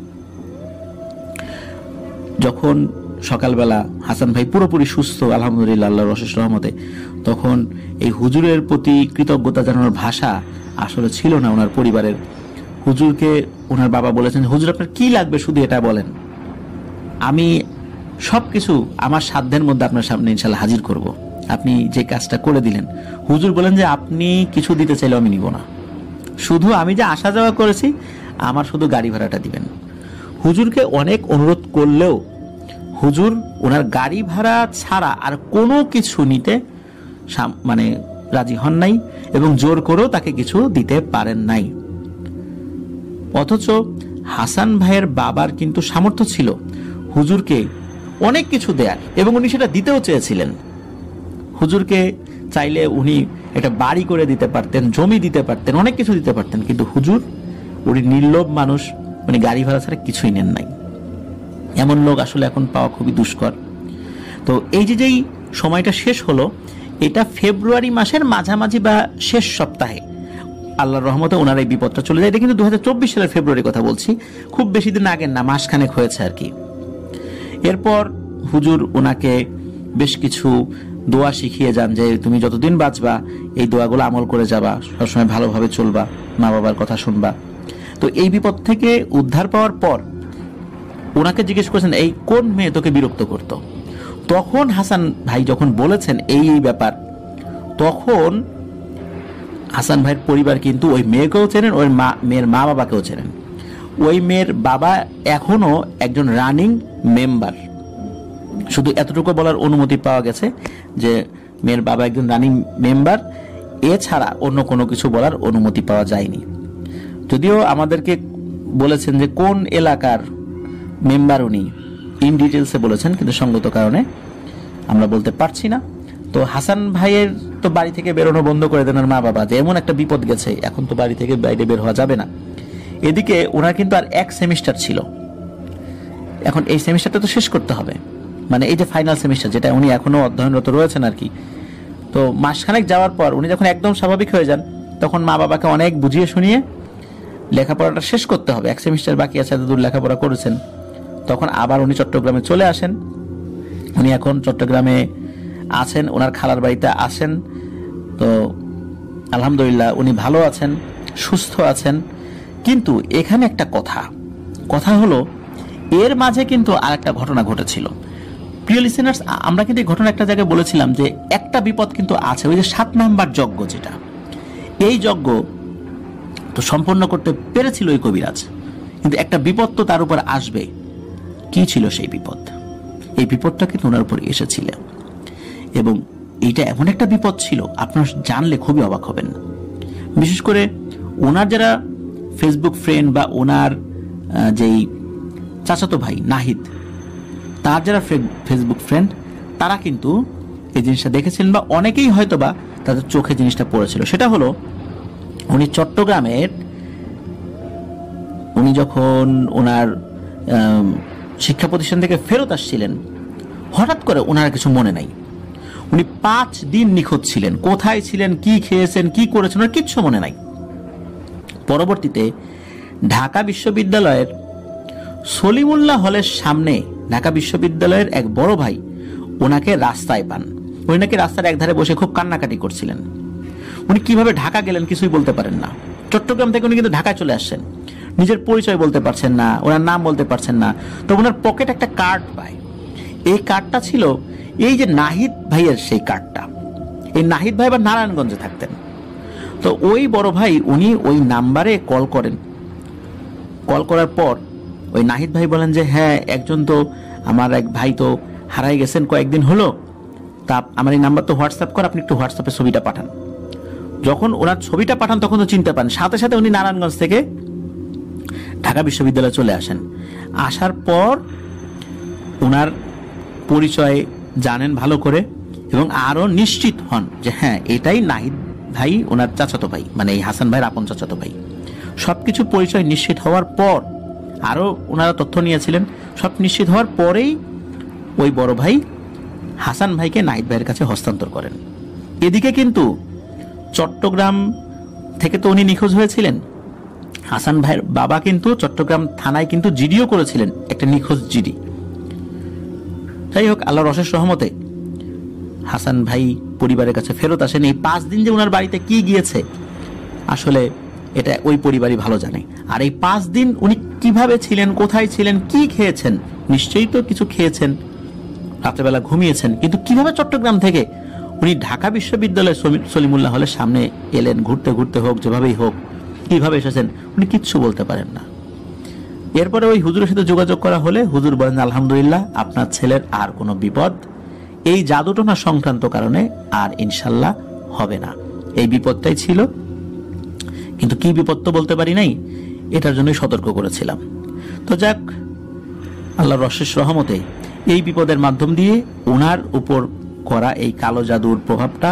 যখন সকালবেলা হাসান ভাই পুরোপুরি সুস্থ আলহামদুলিল্লাহ আল্লাহর অশেষ রহমতে, তখন এই হুজুরের প্রতি কৃতজ্ঞতা জানানোর ভাষা আসলে ছিল না ওনার পরিবারের। হুজুরকে ওনার বাবা বলেছেন, হুজুর আপনার কি লাগবে শুধু এটা বলেন, আমি সবকিছু আমার সাধ্যের মধ্যে আপনার সামনে ইনশাল্লাহ হাজির করব। আপনি যে কাজটা করে দিলেন। হুজুর বলেন যে আপনি কিছু দিতে চাইলেও আমি নিব না, শুধু আমি যে আসা যাওয়া করেছি আমার শুধু গাড়ি ভাড়াটা দিবেন। হুজুরকে অনেক অনুরোধ করলেও হুজুর ওনার গাড়ি ভাড়া ছাড়া আর কোনো কিছু নিতে মানে রাজি হন নাই এবং জোর করেও তাকে কিছু দিতে পারেন নাই। অথচ হাসান ভাইয়ের বাবার কিন্তু সামর্থ্য ছিল হুজুরকে অনেক কিছু দেয়ার এবং উনি সেটা দিতেও চেয়েছিলেন। হুজুরকে চাইলে উনি একটা বাড়ি করে দিতে পারতেন, জমি দিতে পারতেন, অনেক কিছু দিতে পারতেন, কিন্তু হুজুর উনি নির্লোভ মানুষ, উনি গাড়ি ভাড়া ছাড়া কিছুই নেন নাই। এমন লোক আসলে এখন পাওয়া খুবই দুষ্কর। তো এই যেই সময়টা শেষ হলো, এটা ফেব্রুয়ারি মাসের মাঝামাঝি বা শেষ সপ্তাহে আল্লাহর রহমতে ওনার এই বিপদটা চলে যায়। এটা কিন্তু 2024 সালের ফেব্রুয়ারি কথা বলছি, খুব বেশি দিন আগের না, মাসখানেক হয়েছে আর কি। এরপর হুজুর ওনাকে বেশ কিছু দোয়া শিখিয়ে যান যে তুমি যতদিন বাঁচবা এই দোয়াগুলো আমল করে যাবা, সবসময় ভালোভাবে চলবা, মা বাবার কথা শুনবা। তো এই বিপদ থেকে উদ্ধার পাওয়ার পর ওনাকে জিজ্ঞেস করেছেন এই কোন মেয়ে তোকে বিরক্ত করত। তখন হাসান ভাই যখন বলেছেন এই ব্যাপার, তখন হাসান ভাইয়ের পরিবার কিন্তু ওই মেয়েকেও চেনেন, ওই মেয়ের মা বাবাকেও চেনেন। ওই মেয়ের বাবা এখনো একজন রানিং মেম্বার। শুধু এতটুকু বলার অনুমতি পাওয়া গেছে যে মেয়ের বাবা একজন রানিং মেম্বার, এছাড়া অন্য কোনো কিছু বলার অনুমতি পাওয়া যায়নি। যদিও আমাদেরকে বলেছেন যে কোন এলাকার মেম্বার উনি ইন ডিটেলসে বলেছেন, কিন্তু সঙ্গত কারণে আমরা বলতে পারছি না। তো হাসান ভাইয়ের তো বাড়ি থেকে বেরোনো বন্ধ করে দেন মা বাবা, যে এমন একটা বিপদ গেছে, এখন তো বাড়ি থেকে বাইরে বের হওয়া যাবে না। এদিকে ওনার কিন্তু আর এক সেমিস্টার ছিল, এখন এই সেমিস্টারটা তো শেষ করতে হবে, মানে এই যে ফাইনাল সেমিস্টার যেটা উনি এখনো অধ্যয়নরত রয়েছেন আর কি। তো মাসখানেক যাওয়ার পর উনি যখন একদম স্বাভাবিক হয়ে যান, তখন মা বাবাকে অনেক বুঝিয়ে শুনিয়ে লেখাপড়াটা শেষ করতে হবে, এক সেমিস্টার বাকি আছে, এত দূর লেখাপড়া করেছেন, তখন আবার উনি চট্টগ্রামে চলে আসেন। উনি এখন চট্টগ্রামে আছেন, ওনার খালার বাড়িতে আসেন। তো আলহামদুলিল্লাহ উনি ভালো আছেন, সুস্থ আছেন। কিন্তু এখানে একটা কথা হলো, এর মাঝে কিন্তু আর একটা ঘটনা ঘটেছিল। প্রিয় লিসেনার্স, আমরা কিন্তু এই ঘটনা একটা জায়গায় বলেছিলাম যে একটা বিপদ কিন্তু আছে, ওই যে 7 নাম্বার যজ্ঞ, যেটা এই যজ্ঞ তো সম্পন্ন করতে পেরেছিল ওই কবিরাজ, কিন্তু একটা বিপদ তো তার উপর আসবে। কি ছিল সেই বিপদ? এই বিপদটা কিন্তু ওনার উপর এসেছিল, এবং এইটা এমন একটা বিপদ ছিল আপনারা জানলে খুবই অবাক হবেন। বিশেষ করে ওনার যারা ফেসবুক ফ্রেন্ড বা ওনার যেই চাচাতো ভাই নাহিদ, তার যারা ফেসবুক ফ্রেন্ড, তারা কিন্তু এই জিনিসটা দেখেছিলেন, বা অনেকেই হয়তো বা তাদের চোখে জিনিসটা পড়েছিল। সেটা হলো উনি চট্টগ্রামের, উনি যখন ওনার শিক্ষা প্রতিষ্ঠান থেকে ফেরত আসছিলেন, হঠাৎ করে ওনার কিছু মনে নাই। উনি 5 দিন নিখোঁজ ছিলেন, কোথায় ছিলেন, কি খেয়েছেন, কি করেছেন, ওনার কিচ্ছু মনে নাই। পরবর্তীতে ঢাকা বিশ্ববিদ্যালয়ের সলিমুল্লাহ হলের সামনে ঢাকা বিশ্ববিদ্যালয়ের এক বড় ভাই ওনাকে রাস্তায় পান। উনি নাকি রাস্তার একধারে বসে খুব কান্নাকাটি করছিলেন। উনি কিভাবে ঢাকা গেলেন কিছুই বলতে পারেন না। চট্টগ্রাম থেকে উনি কিন্তু ঢাকায় চলে আসছেন, নিজের পরিচয় বলতে পারছেন না, ওনার নাম বলতে পারছেন না। তো ওনার পকেট একটা কার্ড পায়, এই কার্ডটা ছিল এই যে নাহিদ ভাইয়ের সেই কার্ডটা। এই নাহিদ ভাই বা নারায়ণগঞ্জে থাকতেন। তো ওই বড় ভাই উনি ওই নাম্বারে কল করেন। কল করার পর ওই নাহিদ ভাই বলেন যে হ্যাঁ, একজন তো আমার এক ভাই তো হারাই গেছেন কয়েকদিন হলো, তা আমার এই নাম্বার তো হোয়াটসঅ্যাপ কর, আপনি একটু হোয়াটসঅ্যাপে ছবিটা পাঠান। যখন ওনার ছবিটা পাঠান তখন তো চিনতে পান, সাথে সাথে উনি নারায়ণগঞ্জ থেকে ঢাকা বিশ্ববিদ্যালয়ে চলে আসেন। আসার পর ওনার পরিচয় জানেন ভালো করে, এবং আরো নিশ্চিত হন যে হ্যাঁ, এটাই নাহিদ ভাই, ওনার চাচাতো ভাই, মানে এই হাসান ভাইয়ের আপন চাচাতো ভাই। সবকিছু পরিচয় নিশ্চিত হওয়ার পর, আরো ওনারা তথ্য নিয়েছিলেন, সব নিশ্চিত হওয়ার পরেই ওই বড় ভাই হাসান ভাইকে নাহিদ ভাইয়ের কাছে হস্তান্তর করেন। এদিকে কিন্তু চট্টগ্রাম থেকে তো উনি নিখোঁজ হয়েছিলেন, হাসান ভাইয়ের বাবা কিন্তু চট্টগ্রাম থানায় কিন্তু জিডিও করেছিলেন, একটা নিখোঁজ জিডি। যাই হোক, আল্লাহর অশেষ রহমতে হাসান ভাই পরিবারের কাছে ফেরত আসেন। এই 5 দিন যে ওনার বাড়িতে কি গিয়েছে আসলে এটা ওই পরিবারই ভালো জানে। আর এই 5 দিন উনি কিভাবে ছিলেন, কোথায় ছিলেন, কি খেয়েছেন, নিশ্চয়ই তো কিছু খেয়েছেন, রাত্রেবেলা ঘুমিয়েছেন, কিন্তু কিভাবে চট্টগ্রাম থেকে উনি ঢাকা বিশ্ববিদ্যালয়ের সলিমুল্লাহ হলের সামনে এলেন, ঘুরতে ঘুরতে হোক, যেভাবেই হোক, কিভাবে এসেছেন, উনি কিচ্ছু বলতে পারেন না। এরপরে ওই হুজুরের সাথে যোগাযোগ করা হলে হুজুর বলেন আলহামদুলিল্লাহ, আপনার ছেলের আর কোনো বিপদ এই জাদুটোনা সংক্রান্ত কারণে আর ইনশাল্লাহ হবে না। এই বিপদটাই ছিল, কিন্তু কি বিপদ তো বলতে পারি নাই, এটার জন্যই সতর্ক করেছিলাম। তো যাক, আল্লাহর অশেষ রহমতে এই বিপদের মাধ্যম দিয়ে ওনার উপর করা এই কালো জাদুর প্রভাবটা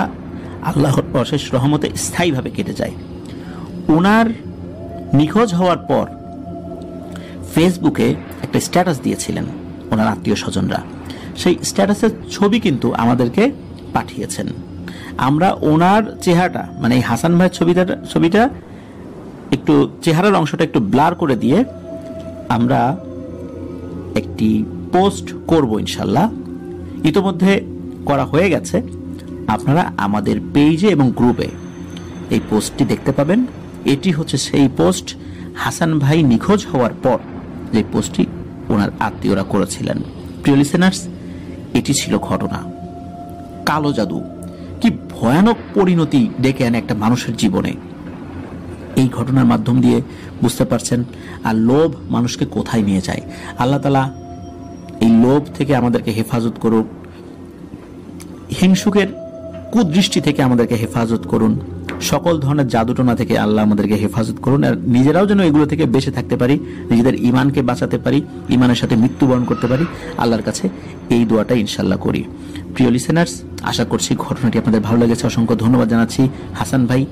আল্লাহর অশেষ রহমতে স্থায়ীভাবে কেটে যায়। ওনার নিখোঁজ হওয়ার পর ফেসবুকে একটা স্ট্যাটাস দিয়েছিলেন ওনার আত্মীয় স্বজনরা। সেই স্ট্যাটাসের ছবি কিন্তু আমাদেরকে পাঠিয়েছেন। আমরা ওনার চেহারাটা, মানে এই হাসান ভাইয়ের ছবিটা একটু, চেহারার অংশটা একটু ব্লার করে দিয়ে আমরা একটি পোস্ট করব ইনশাল্লাহ। ইতোমধ্যে করা হয়ে গেছে, আপনারা আমাদের পেজে এবং গ্রুপে এই পোস্টটি দেখতে পাবেন। এটি হচ্ছে সেই পোস্ট হাসান ভাই নিখোঁজ হওয়ার পর যে পোস্টটি ওনার আত্মীয়রা করেছিলেন। প্রিয় লিসেনার্স, এটি ছিল ঘটনা। কালো জাদু কি ভয়ানক পরিণতি ডেকে আনে একটা মানুষের জীবনে, এই ঘটনার মাধ্যম দিয়ে বুঝতে পারছেন। আর লোভ মানুষকে কোথায় নিয়ে যায়। আল্লাহ তাআলা এই লোভ থেকে আমাদেরকে হেফাজত করুন, হিংসুকের কুদৃষ্টি থেকে আমাদেরকে হেফাজত করুন, সকল ধরনের জাদুটোনা থেকে আল্লাহ আমাদেরকে হেফাজত করুন। আর নিজেরাও যেন এগুলো থেকে বেঁচে থাকতে পারি, নিজেদের ইমানকে বাঁচাতে পারি, ইমানের সাথে মৃত্যুবরণ করতে পারি। আল্লাহর কাছে এই দোয়াটা ইনশাল্লাহ করি। প্রিয় লিসেনার্স, আশা করছি ঘটনাটি আপনাদের ভালো লেগেছে। অসংখ্য ধন্যবাদ জানাচ্ছি হাসান ভাই,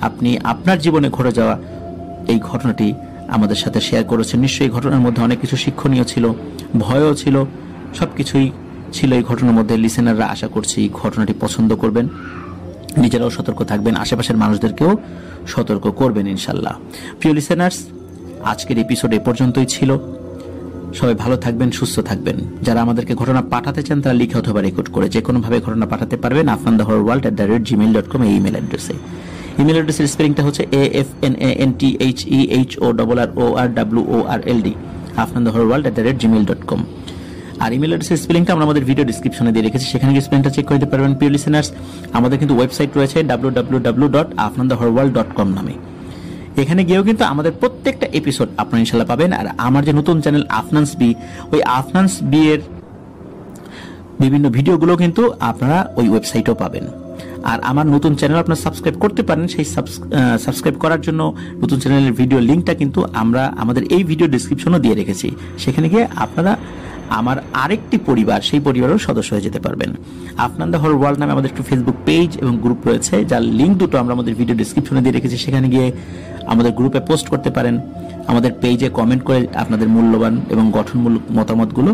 আপনি আপনার জীবনে ঘটে যাওয়া এই ঘটনাটি আমাদের সাথে শেয়ার করেছেন। নিশ্চয়ই এই ঘটনার মধ্যে অনেক কিছু শিক্ষণীয় ছিল, ভয়ও ছিল, সবকিছুই ছিল এই ঘটনার মধ্যে। লিসেনাররা আশা করছি ঘটনাটি পছন্দ করবেন, নিজেরাও সতর্ক থাকবেন, আশেপাশের মানুষদেরকেও সতর্ক করবেন ইনশাল্লাহ। প্রিয় লিসেনার্স, আজকের এপিসোড এ পর্যন্তই ছিল। সবাই ভালো থাকবেন, সুস্থ থাকবেন। যারা আমাদেরকে ঘটনা পাঠাতে চান তারা লিখে অথবা রেকর্ড করে যে কোনোভাবে ঘটনা পাঠাতে পারবেন afnanthehorworld@gmail.com এই ইমেল অ্যাড্রেসে। ইমেল অ্যাড্রেসের স্পেলিংটা হচ্ছে AFNANTHEHORWORLD afnanthehorworld@gmail.com। আর ইমেল অ্যাড্রেসের স্পেলিংটা আমরা আমাদের ভিডিও ডিসক্রিপশনে দিয়ে রেখেছি, সেখানে গিয়ে স্পেলিংটা চেক করে দিতে পারবেন। প্রিয় লিসেনার্স, আমাদের কিন্তু ওয়েবসাইট রয়েছে www.afnanthehorworld.com নামে। এখানে গিয়েও কিন্তু আমাদের প্রত্যেকটা এপিসোড আপনারা ইনশাল্লাহ পাবেন। আর আমার যে নতুন চ্যানেল আফনান্স বি, ওই আফনান্স বি এর বিভিন্ন ভিডিওগুলো কিন্তু আপনারা ওই ওয়েবসাইটেও পাবেন। আর আমার নতুন চ্যানেল আপনারা সাবস্ক্রাইব করতে পারেন। সেই সাবস্ক্রাইব করার জন্য নতুন চ্যানেলের ভিডিও লিঙ্কটা কিন্তু আমরা আমাদের এই ভিডিও ডিসক্রিপশনও দিয়ে রেখেছি, সেখানে গিয়ে আপনারা আমার আরেকটি পরিবার, সেই পরিবারের সদস্য হয়ে যেতে পারবেন। আফনান দ্য হরর ওয়ার্ল্ড নামে আমাদের একটু ফেসবুক পেজ এবং গ্রুপ রয়েছে, যার লিঙ্ক দুটো আমরা আমাদের ভিডিও ডিসক্রিপশনে দিয়ে রেখেছি। সেখানে গিয়ে আমাদের গ্রুপে পোস্ট করতে পারেন, আমাদের পেজে কমেন্ট করে আপনাদের মূল্যবান এবং গঠনমূলক মতামতগুলো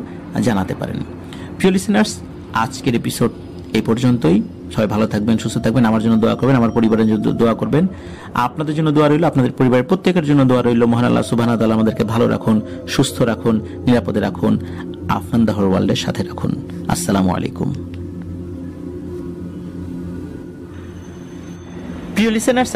জানাতে পারেন। প্রিয় লিসেনার্স, আজকের এপিসোড এই পর্যন্তই। সবাই ভালো থাকবেন, সুস্থ থাকবেন, আমার জন্য দোয়া করবেন, আমার পরিবারের জন্য দোয়া করবেন, আপনাদের জন্য দোয়া রইল, আপনাদের পরিবারের প্রত্যেকের জন্য দোয়া রইল। মহান আল্লাহ সুবহানাহু ওয়া তাআলা আমাদেরকে ভালো রাখুন, সুস্থ রাখুন, নিরাপদে রাখুন, আফনান দ্য হরর ওয়ার্ল্ডের সাথে রাখুন। আসসালামু আলাইকুম। প্রিয় লিসেনার্স,